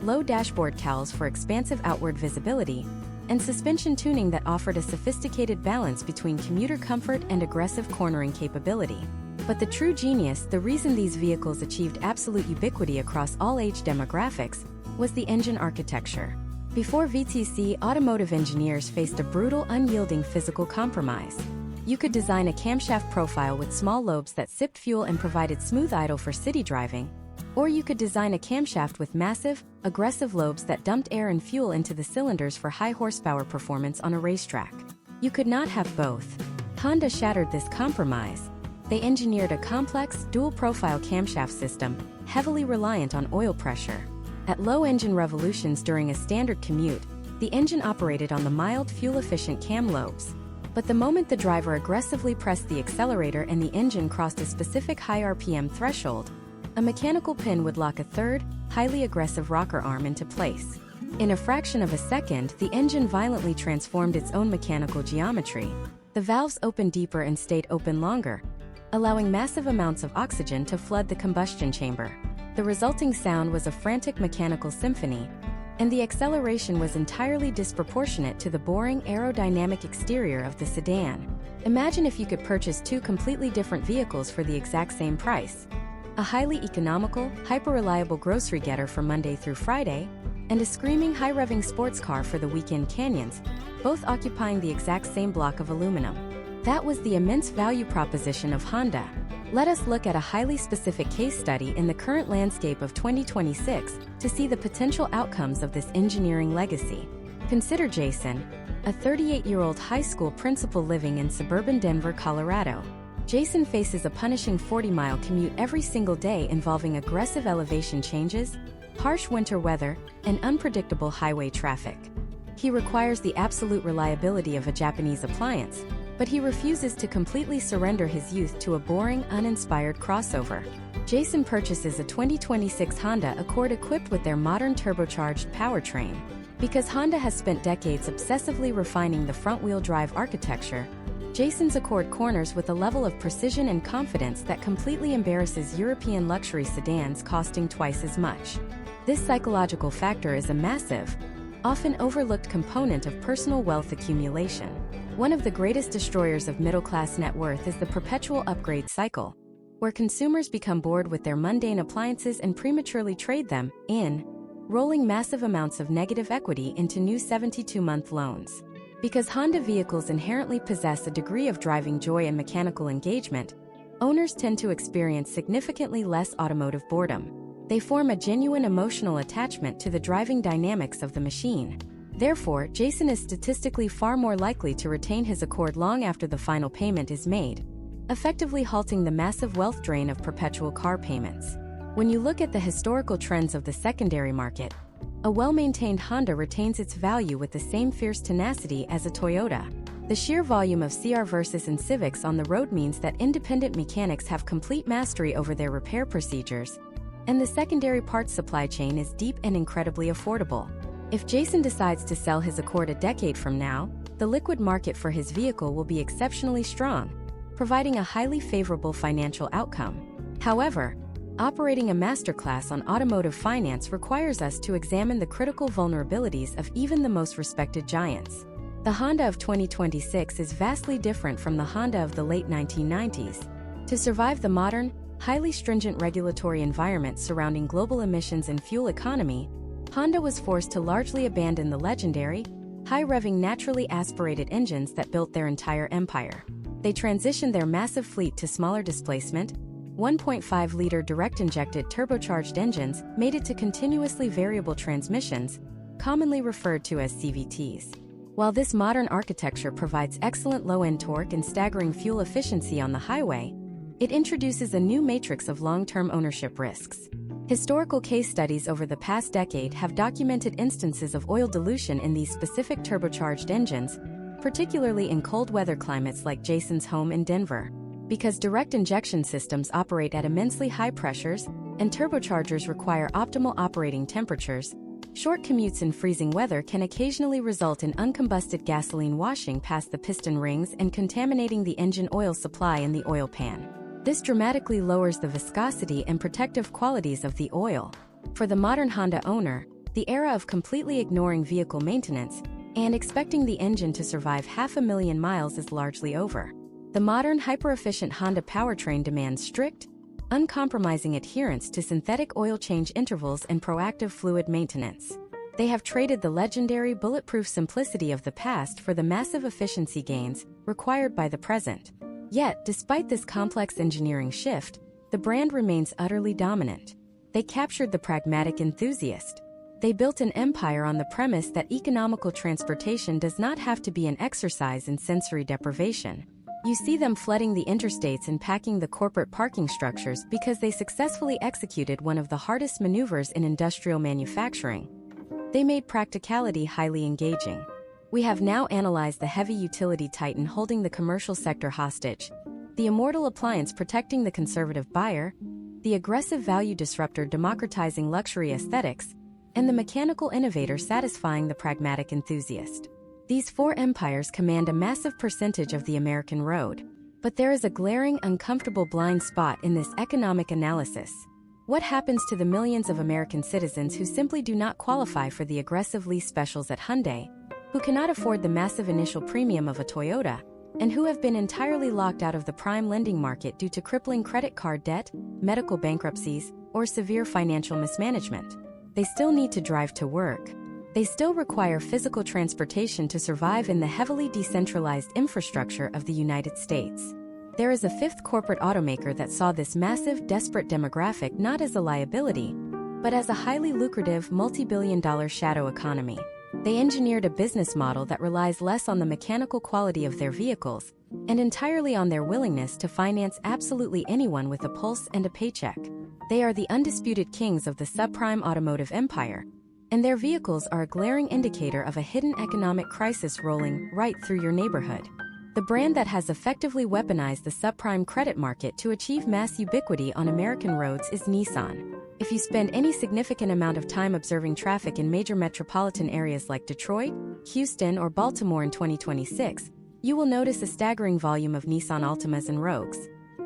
low dashboard cowls for expansive outward visibility, and suspension tuning that offered a sophisticated balance between commuter comfort and aggressive cornering capability. But the true genius, the reason these vehicles achieved absolute ubiquity across all age demographics, was the engine architecture. Before VTC, automotive engineers faced a brutal, unyielding physical compromise. You could design a camshaft profile with small lobes that sipped fuel and provided smooth idle for city driving, or you could design a camshaft with massive, aggressive lobes that dumped air and fuel into the cylinders for high horsepower performance on a racetrack. You could not have both. Honda shattered this compromise. They engineered a complex, dual-profile camshaft system, heavily reliant on oil pressure. At low engine revolutions during a standard commute, the engine operated on the mild, fuel-efficient cam lobes. But the moment the driver aggressively pressed the accelerator and the engine crossed a specific high RPM threshold, a mechanical pin would lock a third, highly aggressive rocker arm into place. In a fraction of a second, the engine violently transformed its own mechanical geometry. The valves opened deeper and stayed open longer, allowing massive amounts of oxygen to flood the combustion chamber. The resulting sound was a frantic mechanical symphony, and the acceleration was entirely disproportionate to the boring aerodynamic exterior of the sedan. Imagine if you could purchase two completely different vehicles for the exact same price. A highly economical, hyper-reliable grocery getter for Monday through Friday, and a screaming high-revving sports car for the weekend canyons, both occupying the exact same block of aluminum. That was the immense value proposition of Honda. Let us look at a highly specific case study in the current landscape of 2026 to see the potential outcomes of this engineering legacy. Consider Jason, a 38-year-old high school principal living in suburban Denver, Colorado. Jason faces a punishing 40-mile commute every single day involving aggressive elevation changes, harsh winter weather, and unpredictable highway traffic. He requires the absolute reliability of a Japanese appliance, but he refuses to completely surrender his youth to a boring, uninspired crossover. Jason purchases a 2026 Honda Accord equipped with their modern turbocharged powertrain. Because Honda has spent decades obsessively refining the front-wheel drive architecture, Jason's Accord corners with a level of precision and confidence that completely embarrasses European luxury sedans costing twice as much. This psychological factor is a massive, often overlooked component of personal wealth accumulation. One of the greatest destroyers of middle-class net worth is the perpetual upgrade cycle, where consumers become bored with their mundane appliances and prematurely trade them in, rolling massive amounts of negative equity into new 72-month loans. Because Honda vehicles inherently possess a degree of driving joy and mechanical engagement, owners tend to experience significantly less automotive boredom. They form a genuine emotional attachment to the driving dynamics of the machine. Therefore, Jason is statistically far more likely to retain his Accord long after the final payment is made, effectively halting the massive wealth drain of perpetual car payments. When you look at the historical trends of the secondary market, a well-maintained Honda retains its value with the same fierce tenacity as a Toyota. The sheer volume of CR Versys and Civics on the road means that independent mechanics have complete mastery over their repair procedures, and the secondary parts supply chain is deep and incredibly affordable. If Jason decides to sell his Accord a decade from now, the liquid market for his vehicle will be exceptionally strong. providing a highly favorable financial outcome. However, operating a masterclass on automotive finance requires us to examine the critical vulnerabilities of even the most respected giants. The Honda of 2026 is vastly different from the Honda of the late 1990s. To survive the modern, highly stringent regulatory environment surrounding global emissions and fuel economy, Honda was forced to largely abandon the legendary, high-revving naturally aspirated engines that built their entire empire. They transitioned their massive fleet to smaller displacement, 1.5-liter direct-injected turbocharged engines mated to continuously variable transmissions, commonly referred to as CVTs. While this modern architecture provides excellent low-end torque and staggering fuel efficiency on the highway, it introduces a new matrix of long-term ownership risks. Historical case studies over the past decade have documented instances of oil dilution in these specific turbocharged engines, particularly in cold weather climates like Jason's home in Denver. Because direct injection systems operate at immensely high pressures and turbochargers require optimal operating temperatures, short commutes in freezing weather can occasionally result in uncombusted gasoline washing past the piston rings and contaminating the engine oil supply in the oil pan. This dramatically lowers the viscosity and protective qualities of the oil. For the modern Honda owner, the era of completely ignoring vehicle maintenance and expecting the engine to survive 500,000 miles is largely over. The modern hyper-efficient Honda powertrain demands strict, uncompromising adherence to synthetic oil change intervals and proactive fluid maintenance. They have traded the legendary bulletproof simplicity of the past for the massive efficiency gains required by the present. Yet, despite this complex engineering shift, the brand remains utterly dominant. They captured the pragmatic enthusiast. They built an empire on the premise that economical transportation does not have to be an exercise in sensory deprivation. You see them flooding the interstates and packing the corporate parking structures because they successfully executed one of the hardest maneuvers in industrial manufacturing. They made practicality highly engaging. We have now analyzed the heavy utility titan holding the commercial sector hostage, the immortal appliance protecting the conservative buyer, the aggressive value disruptor democratizing luxury aesthetics, and the mechanical innovator satisfying the pragmatic enthusiast. These four empires command a massive percentage of the American road. But there is a glaring, uncomfortable blind spot in this economic analysis. What happens to the millions of American citizens who simply do not qualify for the aggressive lease specials at Hyundai, who cannot afford the massive initial premium of a Toyota, and who have been entirely locked out of the prime lending market due to crippling credit card debt, medical bankruptcies, or severe financial mismanagement? They still need to drive to work. They still require physical transportation to survive in the heavily decentralized infrastructure of the United States. There is a fifth corporate automaker that saw this massive, desperate demographic not as a liability, but as a highly lucrative, multi-billion-dollar shadow economy. They engineered a business model that relies less on the mechanical quality of their vehicles and entirely on their willingness to finance absolutely anyone with a pulse and a paycheck. They are the undisputed kings of the subprime automotive empire, and their vehicles are a glaring indicator of a hidden economic crisis rolling right through your neighborhood. The brand that has effectively weaponized the subprime credit market to achieve mass ubiquity on American roads is Nissan. If you spend any significant amount of time observing traffic in major metropolitan areas like Detroit, Houston, or Baltimore in 2026, you will notice a staggering volume of Nissan Altimas and Rogues.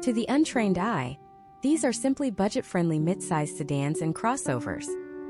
To the untrained eye, these are simply budget-friendly mid-sized sedans and crossovers.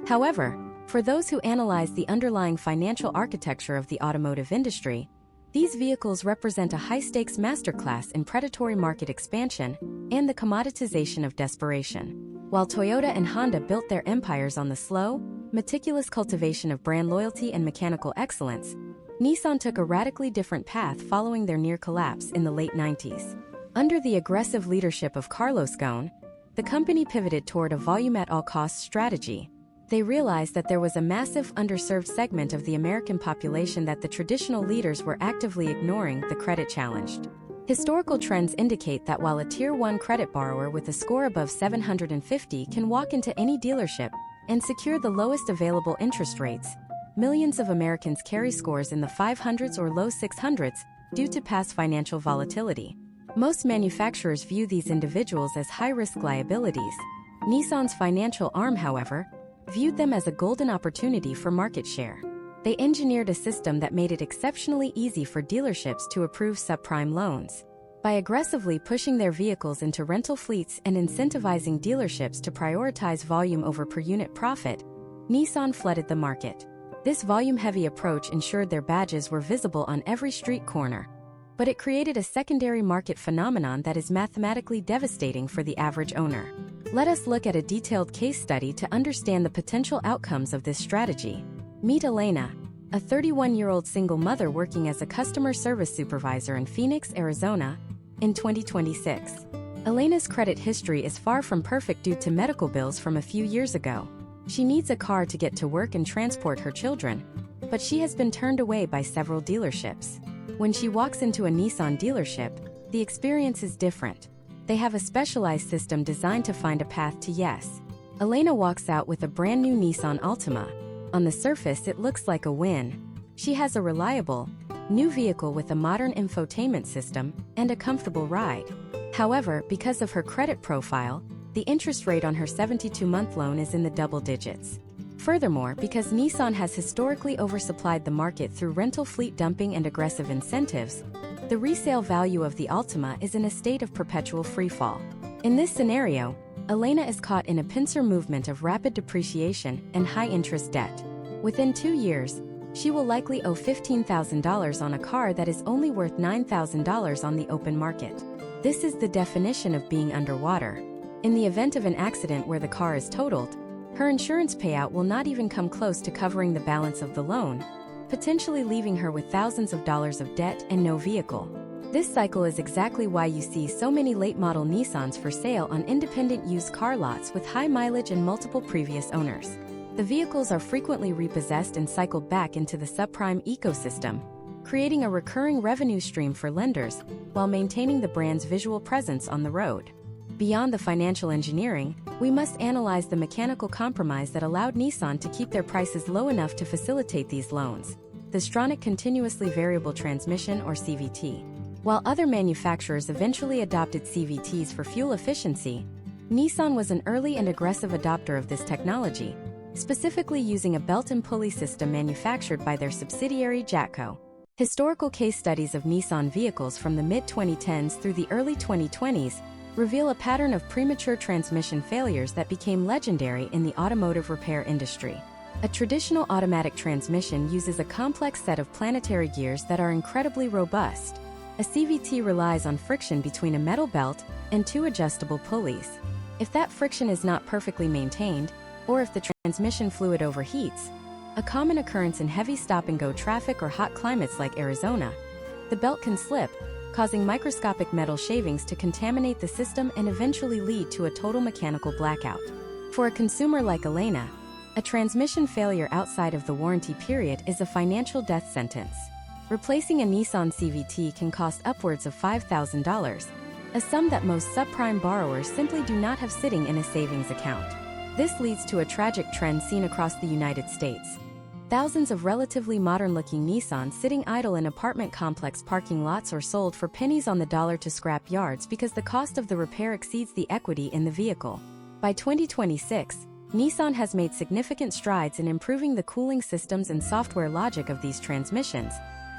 However, for those who analyze the underlying financial architecture of the automotive industry, these vehicles represent a high-stakes masterclass in predatory market expansion and the commoditization of desperation. While Toyota and Honda built their empires on the slow, meticulous cultivation of brand loyalty and mechanical excellence, Nissan took a radically different path following their near collapse in the late 90s. Under the aggressive leadership of Carlos Ghosn, the company pivoted toward a volume-at-all-costs strategy. They realized that there was a massive underserved segment of the American population that the traditional leaders were actively ignoring, the credit-challenged. Historical trends indicate that while a Tier 1 credit borrower with a score above 750 can walk into any dealership and secure the lowest available interest rates, millions of Americans carry scores in the 500s or low 600s due to past financial volatility. Most manufacturers view these individuals as high-risk liabilities. Nissan's financial arm, however, viewed them as a golden opportunity for market share. They engineered a system that made it exceptionally easy for dealerships to approve subprime loans. By aggressively pushing their vehicles into rental fleets and incentivizing dealerships to prioritize volume over per-unit profit, Nissan flooded the market. This volume-heavy approach ensured their badges were visible on every street corner. But it created a secondary market phenomenon that is mathematically devastating for the average owner. Let us look at a detailed case study to understand the potential outcomes of this strategy. Meet Elena, a 31-year-old single mother working as a customer service supervisor in Phoenix, Arizona, in 2026. Elena's credit history is far from perfect due to medical bills from a few years ago. She needs a car to get to work and transport her children, but she has been turned away by several dealerships. When she walks into a Nissan dealership, the experience is different. They have a specialized system designed to find a path to yes. Elena walks out with a brand new Nissan Altima. On the surface, it looks like a win. She has a reliable, new vehicle with a modern infotainment system and a comfortable ride. However, because of her credit profile, the interest rate on her 72-month loan is in the double digits. Furthermore, because Nissan has historically oversupplied the market through rental fleet dumping and aggressive incentives, the resale value of the Altima is in a state of perpetual freefall. In this scenario, Elena is caught in a pincer movement of rapid depreciation and high-interest debt. Within 2 years, she will likely owe $15,000 on a car that is only worth $9,000 on the open market. This is the definition of being underwater. In the event of an accident where the car is totaled, her insurance payout will not even come close to covering the balance of the loan, potentially leaving her with thousands of dollars of debt and no vehicle. This cycle is exactly why you see so many late-model Nissans for sale on independent used car lots with high mileage and multiple previous owners. The vehicles are frequently repossessed and cycled back into the subprime ecosystem, creating a recurring revenue stream for lenders while maintaining the brand's visual presence on the road. Beyond the financial engineering, we must analyze the mechanical compromise that allowed Nissan to keep their prices low enough to facilitate these loans: the Stronach Continuously Variable Transmission, or CVT. While other manufacturers eventually adopted CVTs for fuel efficiency, Nissan was an early and aggressive adopter of this technology, specifically using a belt and pulley system manufactured by their subsidiary Jatco. Historical case studies of Nissan vehicles from the mid-2010s through the early 2020s reveal a pattern of premature transmission failures that became legendary in the automotive repair industry. A traditional automatic transmission uses a complex set of planetary gears that are incredibly robust. A CVT relies on friction between a metal belt and 2 adjustable pulleys. If that friction is not perfectly maintained, or if the transmission fluid overheats, a common occurrence in heavy stop-and-go traffic or hot climates like Arizona, the belt can slip, causing microscopic metal shavings to contaminate the system and eventually lead to a total mechanical blackout. For a consumer like Elena, a transmission failure outside of the warranty period is a financial death sentence. Replacing a Nissan CVT can cost upwards of $5,000, a sum that most subprime borrowers simply do not have sitting in a savings account. This leads to a tragic trend seen across the United States. Thousands of relatively modern-looking Nissans sitting idle in apartment complex parking lots or sold for pennies on the dollar to scrap yards because the cost of the repair exceeds the equity in the vehicle. By 2026, Nissan has made significant strides in improving the cooling systems and software logic of these transmissions,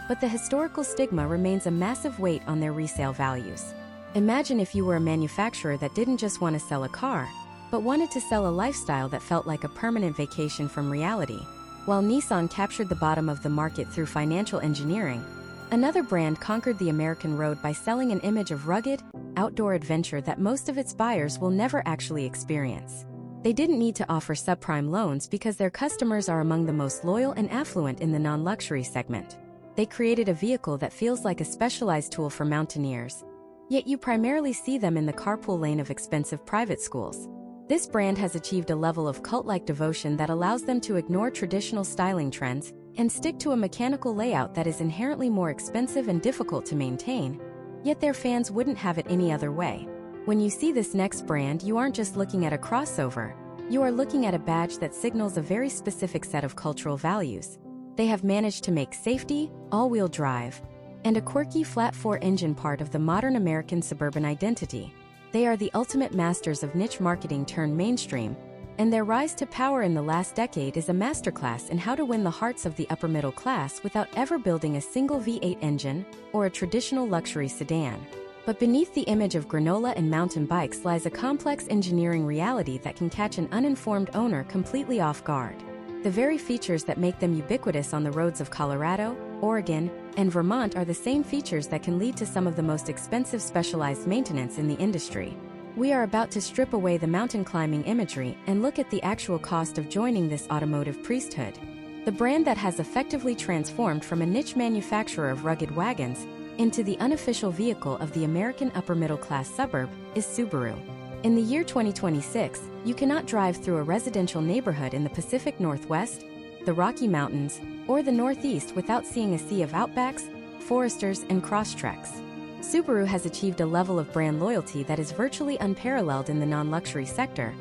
but the historical stigma remains a massive weight on their resale values. Imagine if you were a manufacturer that didn't just want to sell a car, but wanted to sell a lifestyle that felt like a permanent vacation from reality. While Nissan captured the bottom of the market through financial engineering, another brand conquered the American road by selling an image of rugged, outdoor adventure that most of its buyers will never actually experience. They didn't need to offer subprime loans because their customers are among the most loyal and affluent in the non-luxury segment. They created a vehicle that feels like a specialized tool for mountaineers, yet you primarily see them in the carpool lane of expensive private schools. This brand has achieved a level of cult-like devotion that allows them to ignore traditional styling trends and stick to a mechanical layout that is inherently more expensive and difficult to maintain, yet their fans wouldn't have it any other way. When you see this next brand, you aren't just looking at a crossover, you are looking at a badge that signals a very specific set of cultural values. They have managed to make safety, all-wheel drive, and a quirky flat-4 engine part of the modern American suburban identity. They are the ultimate masters of niche marketing turned mainstream, and their rise to power in the last decade is a masterclass in how to win the hearts of the upper middle class without ever building a single V8 engine or a traditional luxury sedan. But beneath the image of granola and mountain bikes lies a complex engineering reality that can catch an uninformed owner completely off guard. The very features that make them ubiquitous on the roads of Colorado, Oregon, and Vermont are the same features that can lead to some of the most expensive specialized maintenance in the industry. We are about to strip away the mountain climbing imagery and look at the actual cost of joining this automotive priesthood. The brand that has effectively transformed from a niche manufacturer of rugged wagons into the unofficial vehicle of the American upper-middle-class suburb is Subaru. In the year 2026, you cannot drive through a residential neighborhood in the Pacific Northwest, the Rocky Mountains, or the Northeast without seeing a sea of Outbacks, Foresters, and Crosstreks. Subaru has achieved a level of brand loyalty that is virtually unparalleled in the non-luxury sector,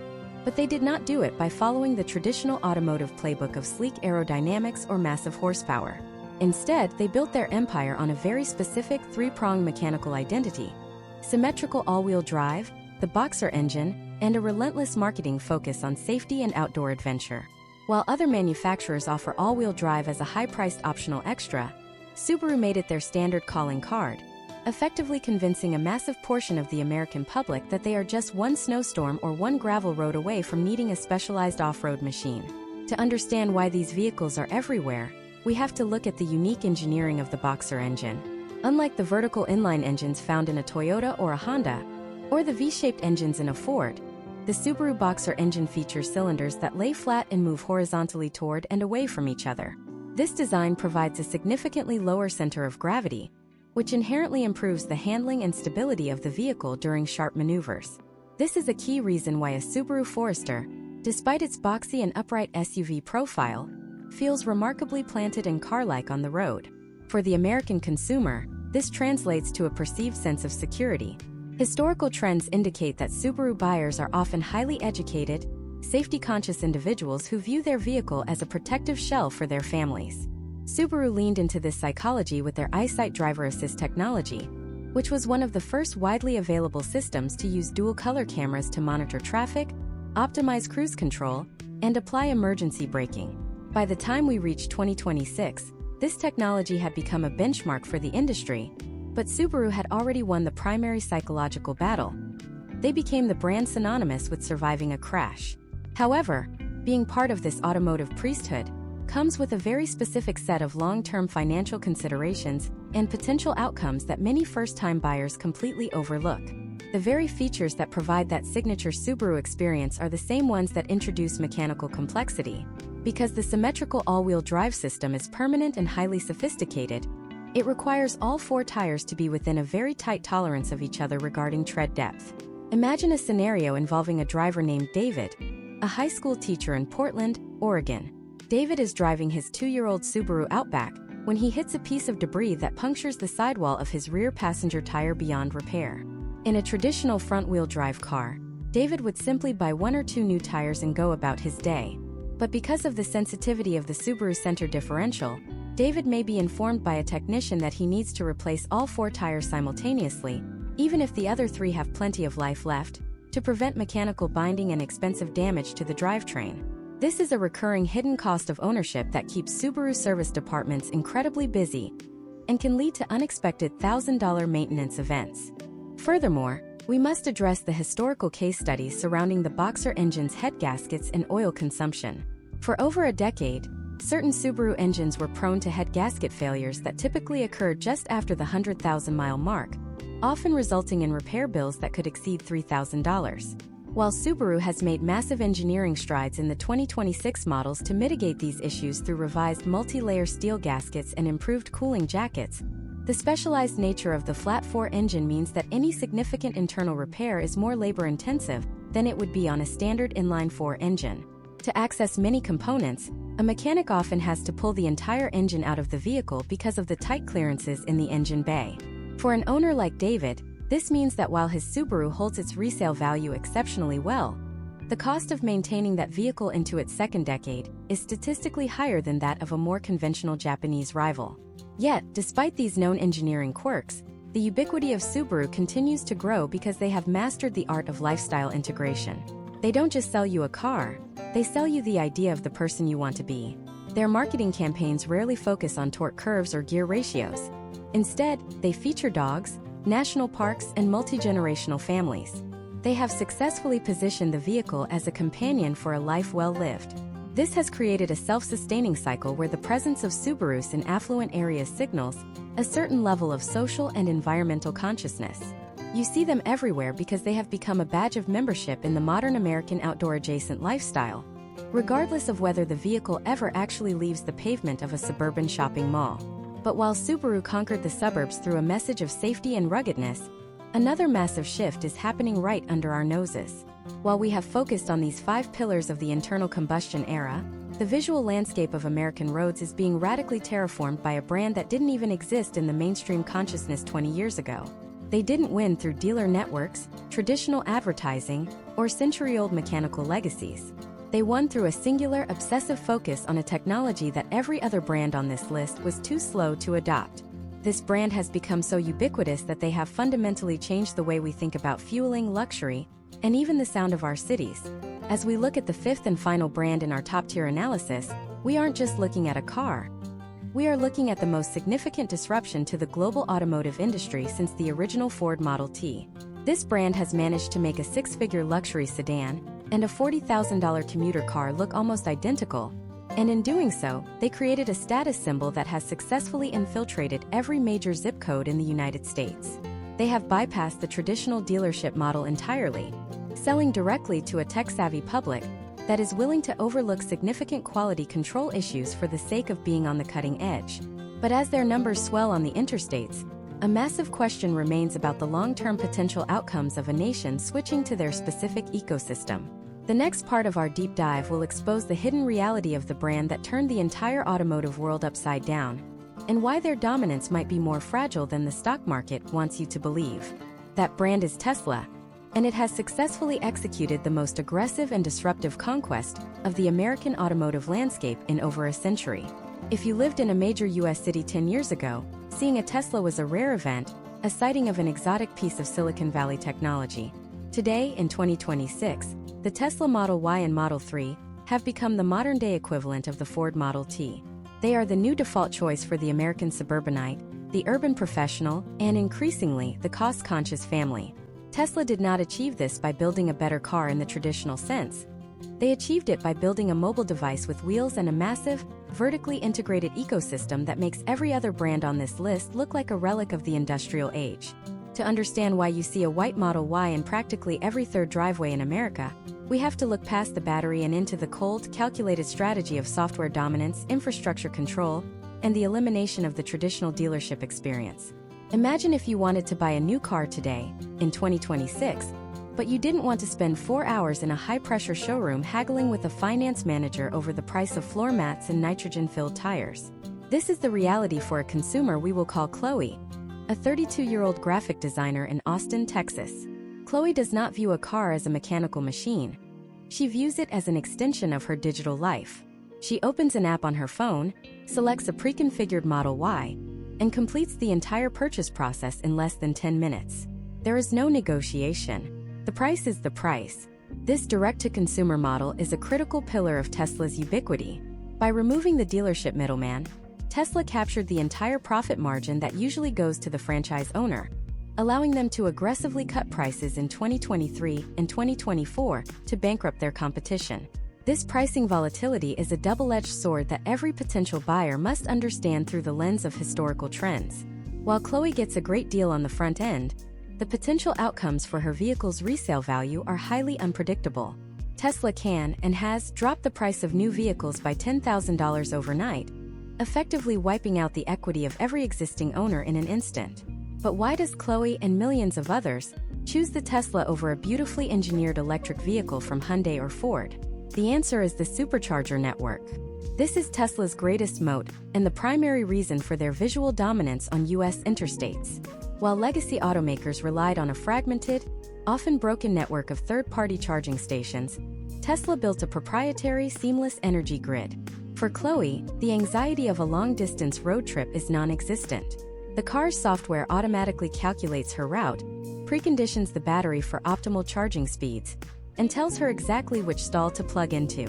but they did not do it by following the traditional automotive playbook of sleek aerodynamics or massive horsepower. Instead, they built their empire on a very specific three-pronged mechanical identity: symmetrical all-wheel drive, the Boxer engine, and a relentless marketing focus on safety and outdoor adventure. While other manufacturers offer all-wheel drive as a high-priced optional extra, Subaru made it their standard calling card, effectively convincing a massive portion of the American public that they are just one snowstorm or one gravel road away from needing a specialized off-road machine. To understand why these vehicles are everywhere, we have to look at the unique engineering of the Boxer engine. Unlike the vertical inline engines found in a Toyota or a Honda, or the V-shaped engines in a Ford, the Subaru Boxer engine features cylinders that lay flat and move horizontally toward and away from each other. This design provides a significantly lower center of gravity, which inherently improves the handling and stability of the vehicle during sharp maneuvers. This is a key reason why a Subaru Forester, despite its boxy and upright SUV profile, feels remarkably planted and car-like on the road. For the American consumer, this translates to a perceived sense of security. Historical trends indicate that Subaru buyers are often highly educated, safety-conscious individuals who view their vehicle as a protective shell for their families. Subaru leaned into this psychology with their EyeSight driver assist technology, which was one of the first widely available systems to use dual-color cameras to monitor traffic, optimize cruise control, and apply emergency braking. By the time we reached 2026, this technology had become a benchmark for the industry, but Subaru had already won the primary psychological battle. They became the brand synonymous with surviving a crash. However, being part of this automotive priesthood comes with a very specific set of long-term financial considerations and potential outcomes that many first-time buyers completely overlook. The very features that provide that signature Subaru experience are the same ones that introduce mechanical complexity. Because the symmetrical all-wheel drive system is permanent and highly sophisticated, it requires all four tires to be within a very tight tolerance of each other regarding tread depth. Imagine a scenario involving a driver named David, a high school teacher in Portland, Oregon. David is driving his 2-year-old Subaru Outback when he hits a piece of debris that punctures the sidewall of his rear passenger tire beyond repair. In a traditional front-wheel drive car, David would simply buy 1 or 2 new tires and go about his day. But because of the sensitivity of the Subaru center differential, David may be informed by a technician that he needs to replace all 4 tires simultaneously, even if the other 3 have plenty of life left, to prevent mechanical binding and expensive damage to the drivetrain. This is a recurring hidden cost of ownership that keeps Subaru service departments incredibly busy and can lead to unexpected $1,000 maintenance events. Furthermore, we must address the historical case studies surrounding the Boxer engine's head gaskets and oil consumption. For over a decade, certain Subaru engines were prone to head gasket failures that typically occurred just after the 100,000-mile mark, often resulting in repair bills that could exceed $3,000. While Subaru has made massive engineering strides in the 2026 models to mitigate these issues through revised multi-layer steel gaskets and improved cooling jackets, the specialized nature of the flat-4 engine means that any significant internal repair is more labor-intensive than it would be on a standard inline-4 engine. To access many components, a mechanic often has to pull the entire engine out of the vehicle because of the tight clearances in the engine bay. For an owner like David, this means that while his Subaru holds its resale value exceptionally well, the cost of maintaining that vehicle into its second decade is statistically higher than that of a more conventional Japanese rival. Yet, despite these known engineering quirks, the ubiquity of Subaru continues to grow because they have mastered the art of lifestyle integration. They don't just sell you a car, they sell you the idea of the person you want to be. Their marketing campaigns rarely focus on torque curves or gear ratios. Instead, they feature dogs, national parks, and multi-generational families. They have successfully positioned the vehicle as a companion for a life well lived. This has created a self-sustaining cycle where the presence of Subarus in affluent areas signals a certain level of social and environmental consciousness. You see them everywhere because they have become a badge of membership in the modern American outdoor-adjacent lifestyle, regardless of whether the vehicle ever actually leaves the pavement of a suburban shopping mall. But while Subaru conquered the suburbs through a message of safety and ruggedness, another massive shift is happening right under our noses. While we have focused on these 5 pillars of the internal combustion era, the visual landscape of American roads is being radically terraformed by a brand that didn't even exist in the mainstream consciousness 20 years ago. They didn't win through dealer networks, traditional advertising, or century-old mechanical legacies. They won through a singular, obsessive focus on a technology that every other brand on this list was too slow to adopt. This brand has become so ubiquitous that they have fundamentally changed the way we think about fueling, luxury, and even the sound of our cities. As we look at the 5th and final brand in our top-tier analysis, we aren't just looking at a car. We are looking at the most significant disruption to the global automotive industry since the original Ford Model T. This brand has managed to make a 6-figure luxury sedan and a $40,000 commuter car look almost identical, and in doing so, they created a status symbol that has successfully infiltrated every major zip code in the United States. They have bypassed the traditional dealership model entirely, selling directly to a tech-savvy public that is willing to overlook significant quality control issues for the sake of being on the cutting edge. But as their numbers swell on the interstates, a massive question remains about the long-term potential outcomes of a nation switching to their specific ecosystem. The next part of our deep dive will expose the hidden reality of the brand that turned the entire automotive world upside down, and why their dominance might be more fragile than the stock market wants you to believe. That brand is Tesla, and it has successfully executed the most aggressive and disruptive conquest of the American automotive landscape in over a century. If you lived in a major US city 10 years ago, seeing a Tesla was a rare event, a sighting of an exotic piece of Silicon Valley technology. Today, in 2026, the Tesla Model Y and Model 3 have become the modern-day equivalent of the Ford Model T. They are the new default choice for the American suburbanite, the urban professional, and increasingly, the cost-conscious family. Tesla did not achieve this by building a better car in the traditional sense. They achieved it by building a mobile device with wheels and a massive, vertically integrated ecosystem that makes every other brand on this list look like a relic of the industrial age. To understand why you see a white Model Y in practically every third driveway in America, we have to look past the battery and into the cold, calculated strategy of software dominance, infrastructure control, and the elimination of the traditional dealership experience. Imagine if you wanted to buy a new car today, in 2026, but you didn't want to spend 4 hours in a high-pressure showroom haggling with a finance manager over the price of floor mats and nitrogen-filled tires. This is the reality for a consumer we will call Chloe, a 32-year-old graphic designer in Austin, Texas. Chloe does not view a car as a mechanical machine. She views it as an extension of her digital life. She opens an app on her phone, selects a pre-configured Model Y, and completes the entire purchase process in less than 10 minutes. There is no negotiation. The price is the price. This direct-to-consumer model is a critical pillar of Tesla's ubiquity. By removing the dealership middleman, Tesla captured the entire profit margin that usually goes to the franchise owner, allowing them to aggressively cut prices in 2023 and 2024 to bankrupt their competition. This pricing volatility is a double-edged sword that every potential buyer must understand through the lens of historical trends. While Chloe gets a great deal on the front end, the potential outcomes for her vehicle's resale value are highly unpredictable. Tesla can and has dropped the price of new vehicles by $10,000 overnight, effectively wiping out the equity of every existing owner in an instant. But why does Chloe and millions of others choose the Tesla over a beautifully engineered electric vehicle from Hyundai or Ford? The answer is the supercharger network. This is Tesla's greatest moat and the primary reason for their visual dominance on US interstates. While legacy automakers relied on a fragmented, often broken network of third-party charging stations, Tesla built a proprietary, seamless energy grid. For Chloe, the anxiety of a long-distance road trip is non-existent. The car's software automatically calculates her route, preconditions the battery for optimal charging speeds, and tells her exactly which stall to plug into.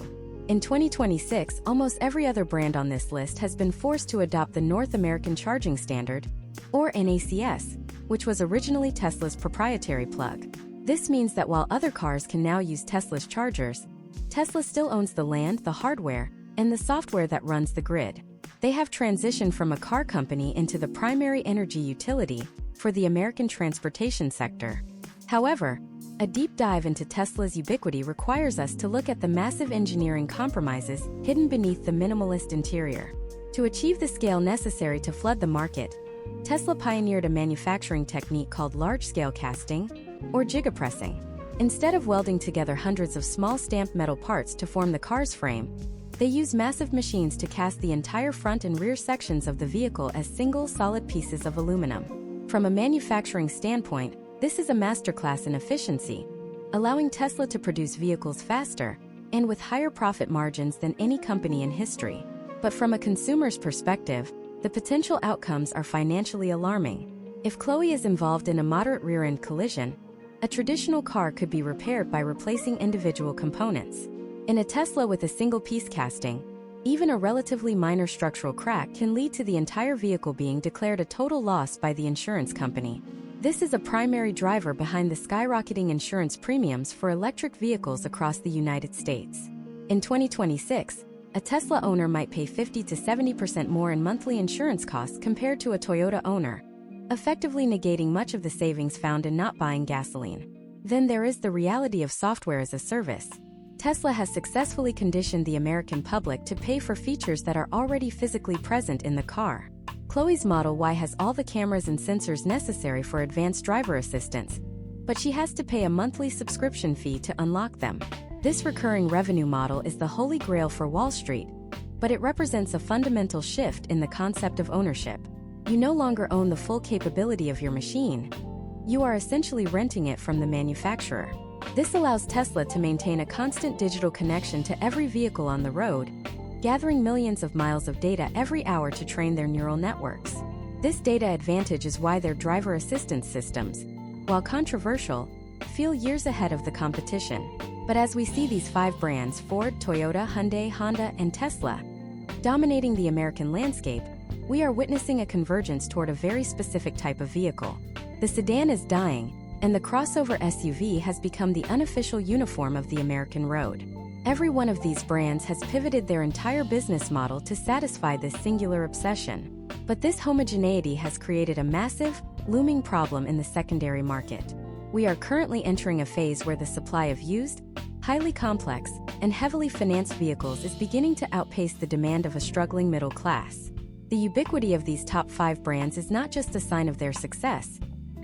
In 2026, almost every other brand on this list has been forced to adopt the North American charging standard, or NACS, which was originally Tesla's proprietary plug. This means that while other cars can now use Tesla's chargers, Tesla still owns the land, the hardware, and the software that runs the grid. They have transitioned from a car company into the primary energy utility for the American transportation sector. However, a deep dive into Tesla's ubiquity requires us to look at the massive engineering compromises hidden beneath the minimalist interior. To achieve the scale necessary to flood the market, Tesla pioneered a manufacturing technique called large-scale casting, or gigapressing. Instead of welding together hundreds of small stamped metal parts to form the car's frame, they use massive machines to cast the entire front and rear sections of the vehicle as single solid pieces of aluminum. From a manufacturing standpoint, this is a masterclass in efficiency, allowing Tesla to produce vehicles faster and with higher profit margins than any company in history. But from a consumer's perspective, the potential outcomes are financially alarming. If Chloe is involved in a moderate rear-end collision, a traditional car could be repaired by replacing individual components. In a Tesla with a single-piece casting, even a relatively minor structural crack can lead to the entire vehicle being declared a total loss by the insurance company. This is a primary driver behind the skyrocketing insurance premiums for electric vehicles across the United States. In 2026, a Tesla owner might pay 50 to 70% more in monthly insurance costs compared to a Toyota owner, effectively negating much of the savings found in not buying gasoline. Then there is the reality of software as a service. Tesla has successfully conditioned the American public to pay for features that are already physically present in the car. Chloe's Model Y has all the cameras and sensors necessary for advanced driver assistance, but she has to pay a monthly subscription fee to unlock them. This recurring revenue model is the holy grail for Wall Street, but it represents a fundamental shift in the concept of ownership. You no longer own the full capability of your machine. You are essentially renting it from the manufacturer. This allows Tesla to maintain a constant digital connection to every vehicle on the road, gathering millions of miles of data every hour to train their neural networks. This data advantage is why their driver assistance systems, while controversial, feel years ahead of the competition. But as we see these 5 brands, Ford, Toyota, Hyundai, Honda, and Tesla, dominating the American landscape, we are witnessing a convergence toward a very specific type of vehicle. The sedan is dying, and the crossover SUV has become the unofficial uniform of the American road. Every one of these brands has pivoted their entire business model to satisfy this singular obsession. But this homogeneity has created a massive, looming problem in the secondary market. We are currently entering a phase where the supply of used, highly complex, and heavily financed vehicles is beginning to outpace the demand of a struggling middle class. The ubiquity of these top 5 brands is not just a sign of their success.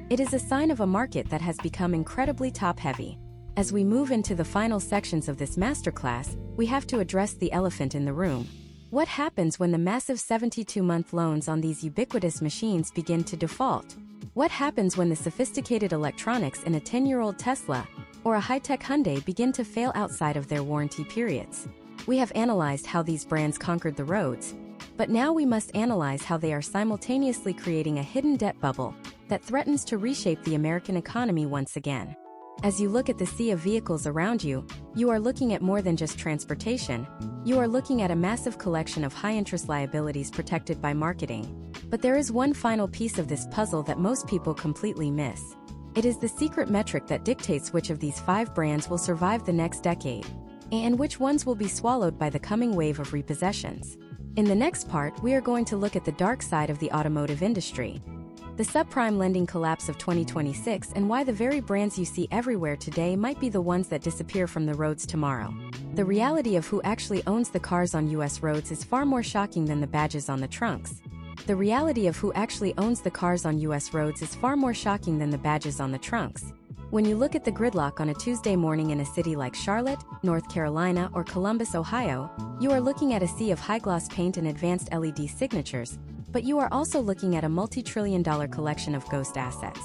It is a sign of a market that has become incredibly top-heavy. As we move into the final sections of this masterclass, we have to address the elephant in the room. What happens when the massive 72-month loans on these ubiquitous machines begin to default? What happens when the sophisticated electronics in a 10-year-old Tesla or a high-tech Hyundai begin to fail outside of their warranty periods? We have analyzed how these brands conquered the roads, but now we must analyze how they are simultaneously creating a hidden debt bubble that threatens to reshape the American economy once again. As you look at the sea of vehicles around you, you are looking at more than just transportation. You are looking at a massive collection of high-interest liabilities protected by marketing. But there is one final piece of this puzzle that most people completely miss. It is the secret metric that dictates which of these 5 brands will survive the next decade, and which ones will be swallowed by the coming wave of repossessions. In the next part, we are going to look at the dark side of the automotive industry, the subprime lending collapse of 2026, and why the very brands you see everywhere today might be the ones that disappear from the roads tomorrow. The reality of who actually owns the cars on US roads is far more shocking than the badges on the trunks. The reality of who actually owns the cars on US roads is far more shocking than the badges on the trunks. When you look at the gridlock on a Tuesday morning in a city like Charlotte, North Carolina, or Columbus, Ohio, you are looking at a sea of high-gloss paint and advanced LED signatures, but you are also looking at a multi-trillion-dollar collection of ghost assets.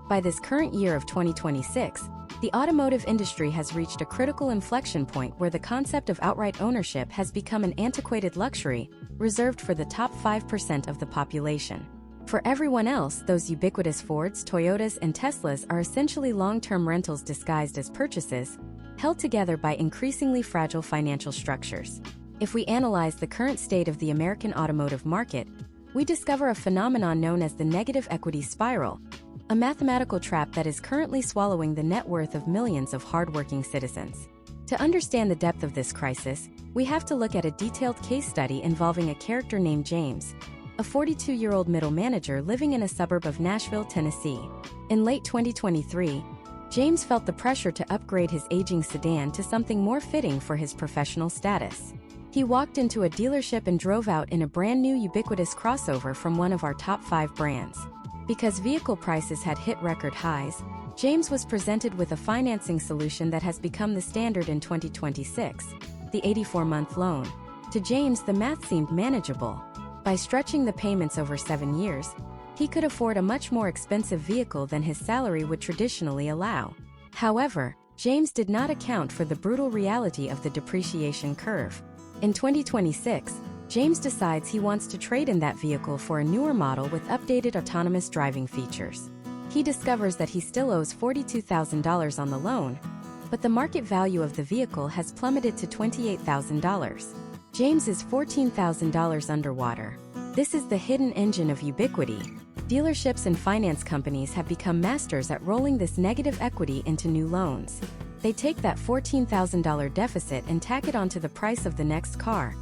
By this current year of 2026, the automotive industry has reached a critical inflection point where the concept of outright ownership has become an antiquated luxury reserved for the top 5% of the population. For everyone else, those ubiquitous Fords, Toyotas, and Teslas are essentially long-term rentals disguised as purchases, held together by increasingly fragile financial structures. If we analyze the current state of the American automotive market, we discover a phenomenon known as the negative equity spiral, a mathematical trap that is currently swallowing the net worth of millions of hardworking citizens. To understand the depth of this crisis, we have to look at a detailed case study involving a character named James, a 42-year-old middle manager living in a suburb of Nashville, Tennessee. In late 2023, James felt the pressure to upgrade his aging sedan to something more fitting for his professional status. He walked into a dealership and drove out in a brand new ubiquitous crossover from one of our top 5 brands. Because vehicle prices had hit record highs, James was presented with a financing solution that has become the standard in 2026, the 84-month loan. To James, the math seemed manageable. By stretching the payments over 7 years, he could afford a much more expensive vehicle than his salary would traditionally allow. However, James did not account for the brutal reality of the depreciation curve. In 2026, James decides he wants to trade in that vehicle for a newer model with updated autonomous driving features. He discovers that he still owes $42,000 on the loan, but the market value of the vehicle has plummeted to $28,000. James is $14,000 underwater. This is the hidden engine of ubiquity. Dealerships and finance companies have become masters at rolling this negative equity into new loans. They take that $14,000 deficit and tack it onto the price of the next car,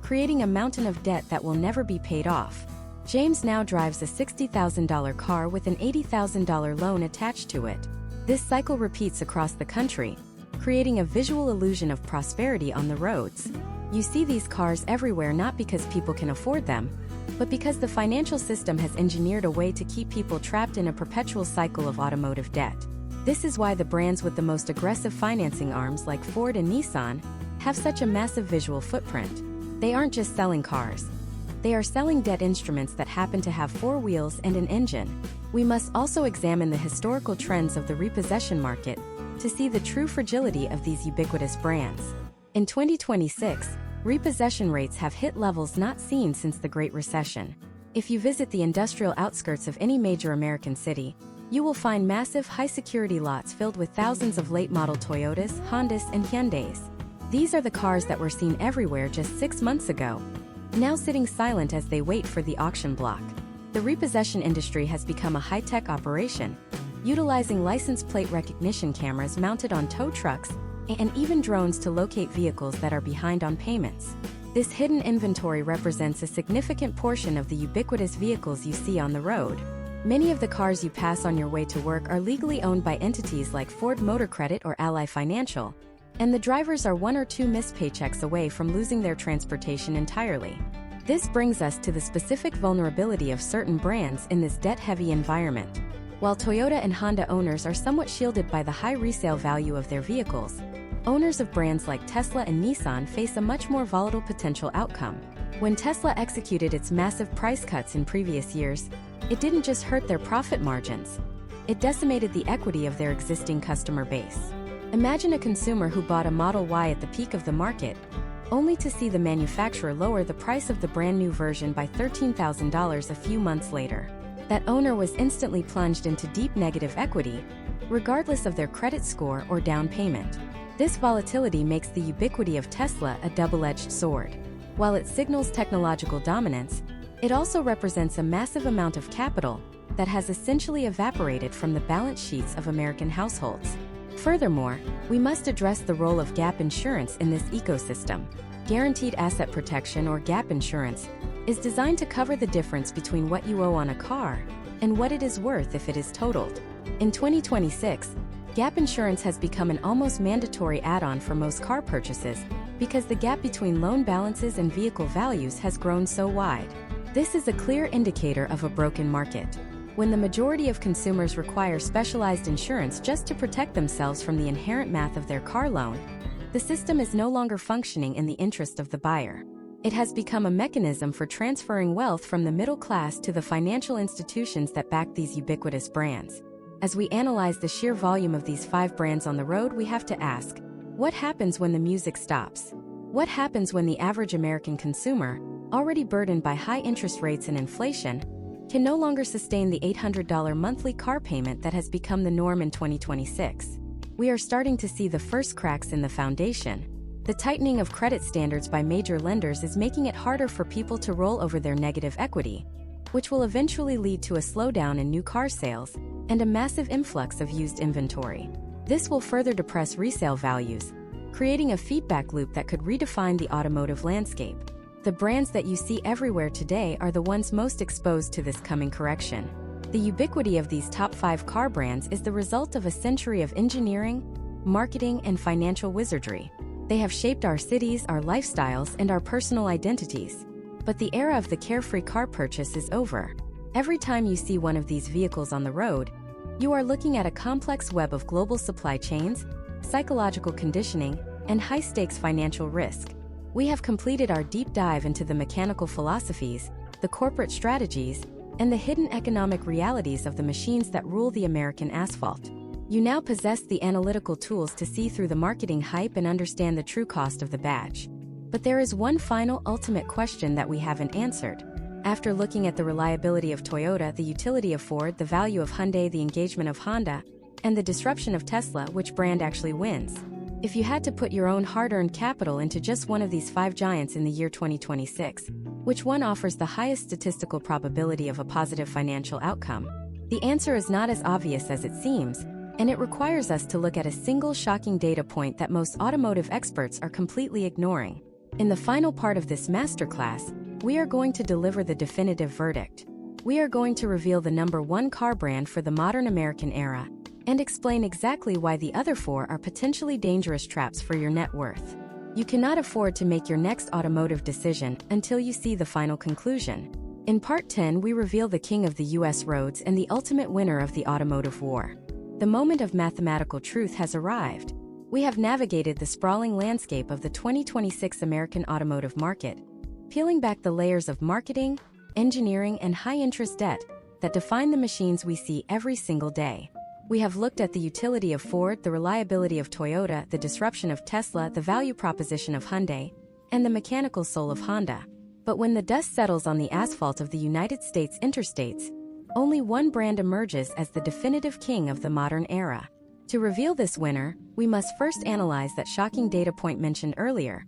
creating a mountain of debt that will never be paid off. James now drives a $60,000 car with an $80,000 loan attached to it. This cycle repeats across the country, creating a visual illusion of prosperity on the roads. You see these cars everywhere not because people can afford them, but because the financial system has engineered a way to keep people trapped in a perpetual cycle of automotive debt. This is why the brands with the most aggressive financing arms like Ford and Nissan have such a massive visual footprint. They aren't just selling cars. They are selling debt instruments that happen to have 4 wheels and an engine. We must also examine the historical trends of the repossession market to see the true fragility of these ubiquitous brands. In 2026, repossession rates have hit levels not seen since the Great Recession. If you visit the industrial outskirts of any major American city, you will find massive high-security lots filled with thousands of late-model Toyotas, Hondas, and Hyundais. These are the cars that were seen everywhere just 6 months ago, now sitting silent as they wait for the auction block. The repossession industry has become a high-tech operation, utilizing license plate recognition cameras mounted on tow trucks and even drones to locate vehicles that are behind on payments. This hidden inventory represents a significant portion of the ubiquitous vehicles you see on the road. Many of the cars you pass on your way to work are legally owned by entities like Ford Motor Credit or Ally Financial, and the drivers are 1 or 2 missed paychecks away from losing their transportation entirely. This brings us to the specific vulnerability of certain brands in this debt-heavy environment. While Toyota and Honda owners are somewhat shielded by the high resale value of their vehicles, owners of brands like Tesla and Nissan face a much more volatile potential outcome. When Tesla executed its massive price cuts in previous years, it didn't just hurt their profit margins. It decimated the equity of their existing customer base. Imagine a consumer who bought a Model Y at the peak of the market, only to see the manufacturer lower the price of the brand new version by $13,000 a few months later. That owner was instantly plunged into deep negative equity, regardless of their credit score or down payment. This volatility makes the ubiquity of Tesla a double-edged sword. While it signals technological dominance, it also represents a massive amount of capital that has essentially evaporated from the balance sheets of American households. Furthermore, we must address the role of gap insurance in this ecosystem. Guaranteed Asset Protection, or gap insurance, is designed to cover the difference between what you owe on a car and what it is worth if it is totaled. In 2026, gap insurance has become an almost mandatory add-on for most car purchases because the gap between loan balances and vehicle values has grown so wide. This is a clear indicator of a broken market. When the majority of consumers require specialized insurance just to protect themselves from the inherent math of their car loan, the system is no longer functioning in the interest of the buyer. It has become a mechanism for transferring wealth from the middle class to the financial institutions that back these ubiquitous brands. As we analyze the sheer volume of these 5 brands on the road, we have to ask, what happens when the music stops? What happens when the average American consumer, already burdened by high interest rates and inflation, can no longer sustain the $800 monthly car payment that has become the norm in 2026? We are starting to see the first cracks in the foundation. The tightening of credit standards by major lenders is making it harder for people to roll over their negative equity, which will eventually lead to a slowdown in new car sales and a massive influx of used inventory. This will further depress resale values, creating a feedback loop that could redefine the automotive landscape. The brands that you see everywhere today are the ones most exposed to this coming correction. The ubiquity of these top 5 car brands is the result of a century of engineering, marketing, and financial wizardry. They have shaped our cities, our lifestyles, and our personal identities. But the era of the carefree car purchase is over. Every time you see one of these vehicles on the road, you are looking at a complex web of global supply chains, psychological conditioning, and high-stakes financial risk. We have completed our deep dive into the mechanical philosophies, the corporate strategies, and the hidden economic realities of the machines that rule the American asphalt. You now possess the analytical tools to see through the marketing hype and understand the true cost of the badge. But there is one final ultimate question that we haven't answered. After looking at the reliability of Toyota, the utility of Ford, the value of Hyundai, the engagement of Honda, and the disruption of Tesla, which brand actually wins? If you had to put your own hard-earned capital into just one of these 5 giants in the year 2026, which one offers the highest statistical probability of a positive financial outcome? The answer is not as obvious as it seems, and it requires us to look at a single shocking data point that most automotive experts are completely ignoring. In the final part of this masterclass, we are going to deliver the definitive verdict. We are going to reveal the #1 car brand for the modern American era and explain exactly why the other 4 are potentially dangerous traps for your net worth. You cannot afford to make your next automotive decision until you see the final conclusion. In Part 10, we reveal the king of the US roads and the ultimate winner of the automotive war. The moment of mathematical truth has arrived. We have navigated the sprawling landscape of the 2026 American automotive market, peeling back the layers of marketing, engineering, and high-interest debt that define the machines we see every single day. We have looked at the utility of Ford, the reliability of Toyota, the disruption of Tesla, the value proposition of Hyundai, and the mechanical soul of Honda. But when the dust settles on the asphalt of the United States interstates, only one brand emerges as the definitive king of the modern era. To reveal this winner, we must first analyze that shocking data point mentioned earlier,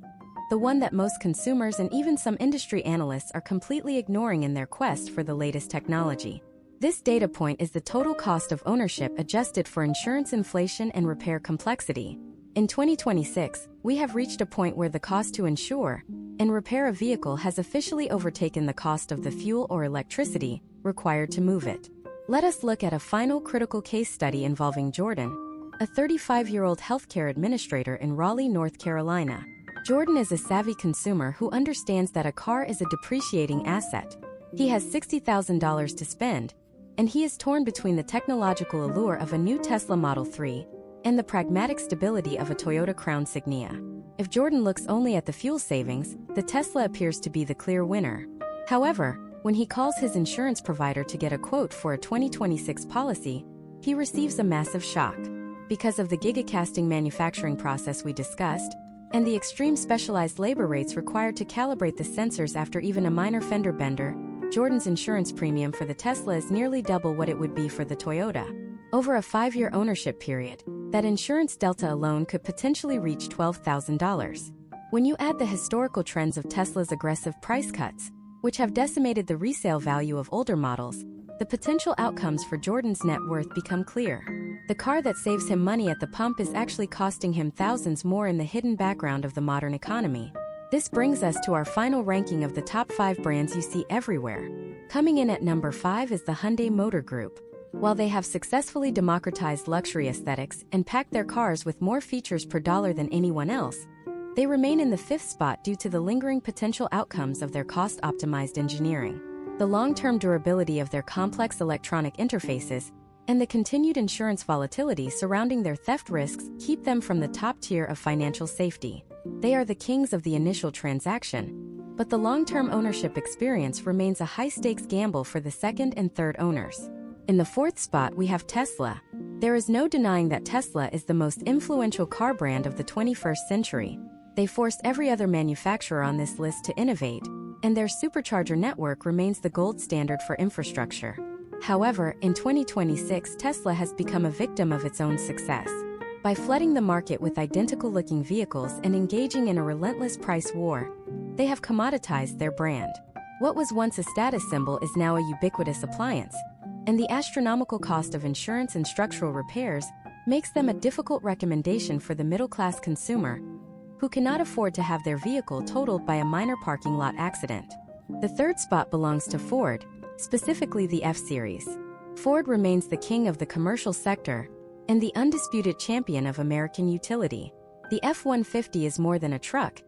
the one that most consumers and even some industry analysts are completely ignoring in their quest for the latest technology. This data point is the total cost of ownership adjusted for insurance inflation and repair complexity. In 2026, we have reached a point where the cost to insure and repair a vehicle has officially overtaken the cost of the fuel or electricity required to move it. Let us look at a final critical case study involving Jordan, a 35-year-old healthcare administrator in Raleigh, North Carolina. Jordan is a savvy consumer who understands that a car is a depreciating asset. He has $60,000 to spend, and he is torn between the technological allure of a new Tesla Model 3 and the pragmatic stability of a Toyota Crown Signia. If Jordan looks only at the fuel savings, the Tesla appears to be the clear winner. However, when he calls his insurance provider to get a quote for a 2026 policy, he receives a massive shock. Because of the gigacasting manufacturing process we discussed, and the extreme specialized labor rates required to calibrate the sensors after even a minor fender bender, Jordan's insurance premium for the Tesla is nearly double what it would be for the Toyota. Over a 5-year ownership period, that insurance delta alone could potentially reach $12,000. When you add the historical trends of Tesla's aggressive price cuts, which have decimated the resale value of older models, the potential outcomes for Jordan's net worth become clear. The car that saves him money at the pump is actually costing him thousands more in the hidden background of the modern economy. This brings us to our final ranking of the top 5 brands you see everywhere. Coming in at number 5 is the Hyundai Motor Group. While they have successfully democratized luxury aesthetics and packed their cars with more features per dollar than anyone else, they remain in the 5th spot due to the lingering potential outcomes of their cost-optimized engineering, the long-term durability of their complex electronic interfaces, and the continued insurance volatility surrounding their theft risks keep them from the top tier of financial safety. They are the kings of the initial transaction, but the long-term ownership experience remains a high-stakes gamble for the second and third owners. In the 4th spot, we have Tesla. There is no denying that Tesla is the most influential car brand of the 21st century. They forced every other manufacturer on this list to innovate, and their supercharger network remains the gold standard for infrastructure. However, in 2026, Tesla has become a victim of its own success. By flooding the market with identical-looking vehicles and engaging in a relentless price war, they have commoditized their brand. What was once a status symbol is now a ubiquitous appliance, and the astronomical cost of insurance and structural repairs makes them a difficult recommendation for the middle-class consumer who cannot afford to have their vehicle totaled by a minor parking lot accident. The third spot belongs to Ford, specifically the F-Series. Ford remains the king of the commercial sector and the undisputed champion of American utility. The F-150 is more than a truck.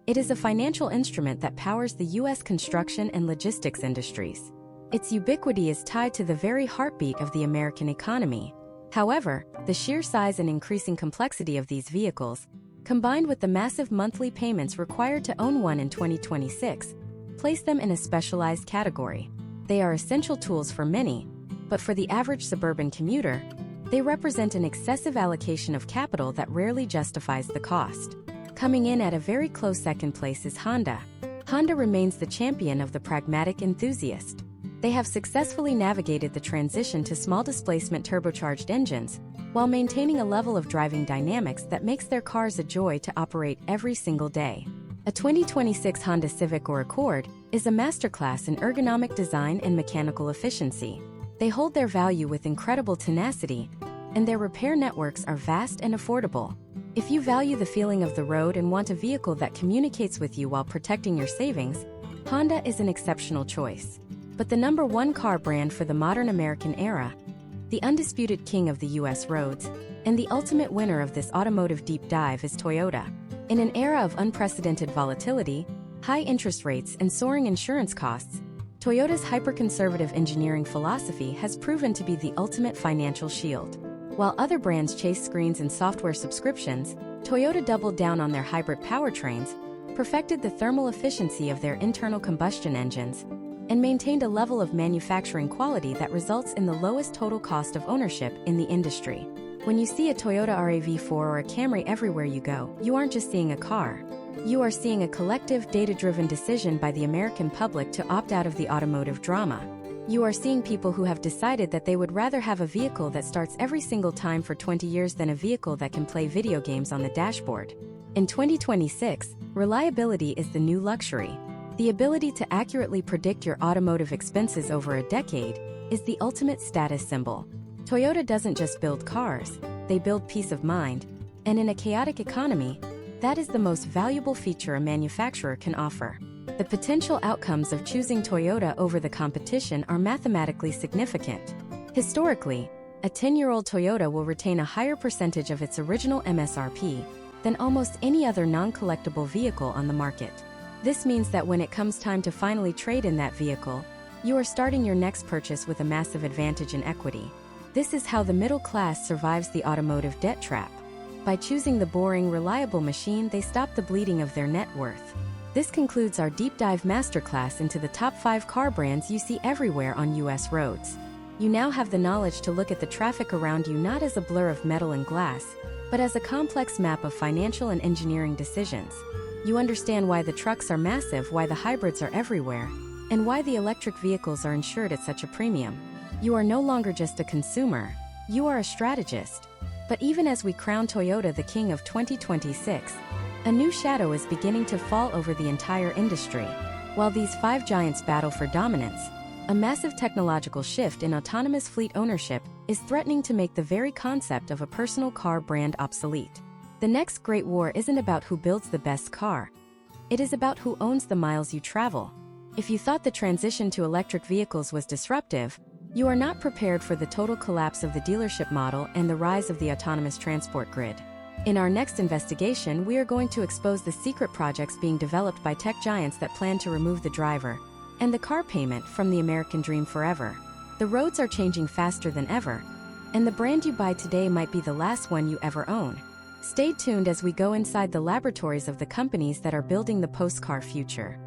It is a financial instrument that powers the U.S. construction and logistics industries. Its ubiquity is tied to the very heartbeat of the American economy. However, the sheer size and increasing complexity of these vehicles, combined with the massive monthly payments required to own one in 2026, place them in a specialized category. They are essential tools for many, but for the average suburban commuter, they represent an excessive allocation of capital that rarely justifies the cost. Coming in at a very close second place is Honda. Honda remains the champion of the pragmatic enthusiast. They have successfully navigated the transition to small displacement turbocharged engines, while maintaining a level of driving dynamics that makes their cars a joy to operate every single day. A 2026 Honda Civic or Accord is a masterclass in ergonomic design and mechanical efficiency. They hold their value with incredible tenacity, and their repair networks are vast and affordable. If you value the feeling of the road and want a vehicle that communicates with you while protecting your savings, Honda is an exceptional choice. But the number one car brand for the modern American era, the undisputed king of the U.S. roads, and the ultimate winner of this automotive deep dive is Toyota. In an era of unprecedented volatility, high interest rates, and soaring insurance costs, Toyota's hyper-conservative engineering philosophy has proven to be the ultimate financial shield. While other brands chase screens and software subscriptions, Toyota doubled down on their hybrid powertrains, perfected the thermal efficiency of their internal combustion engines, and maintained a level of manufacturing quality that results in the lowest total cost of ownership in the industry. When you see a Toyota RAV4 or a Camry everywhere you go, you aren't just seeing a car. You are seeing a collective, data-driven decision by the American public to opt out of the automotive drama. You are seeing people who have decided that they would rather have a vehicle that starts every single time for 20 years than a vehicle that can play video games on the dashboard. In 2026, reliability is the new luxury. The ability to accurately predict your automotive expenses over a decade is the ultimate status symbol. Toyota doesn't just build cars, they build peace of mind, and in a chaotic economy, that is the most valuable feature a manufacturer can offer. The potential outcomes of choosing Toyota over the competition are mathematically significant. Historically, a 10-year-old Toyota will retain a higher percentage of its original MSRP than almost any other non-collectible vehicle on the market. This means that when it comes time to finally trade in that vehicle, you are starting your next purchase with a massive advantage in equity. This is how the middle class survives the automotive debt trap. By choosing the boring, reliable machine, they stop the bleeding of their net worth. This concludes our deep dive masterclass into the top 5 car brands you see everywhere on U.S. roads. You now have the knowledge to look at the traffic around you not as a blur of metal and glass, but as a complex map of financial and engineering decisions. You understand why the trucks are massive, why the hybrids are everywhere, and why the electric vehicles are insured at such a premium. You are no longer just a consumer, you are a strategist. But even as we crown Toyota the king of 2026, a new shadow is beginning to fall over the entire industry. While these 5 giants battle for dominance, a massive technological shift in autonomous fleet ownership is threatening to make the very concept of a personal car brand obsolete. The next great war isn't about who builds the best car. It is about who owns the miles you travel. If you thought the transition to electric vehicles was disruptive, you are not prepared for the total collapse of the dealership model and the rise of the autonomous transport grid. In our next investigation, we are going to expose the secret projects being developed by tech giants that plan to remove the driver and the car payment from the American dream forever. The roads are changing faster than ever, and the brand you buy today might be the last one you ever own. Stay tuned as we go inside the laboratories of the companies that are building the post-car future.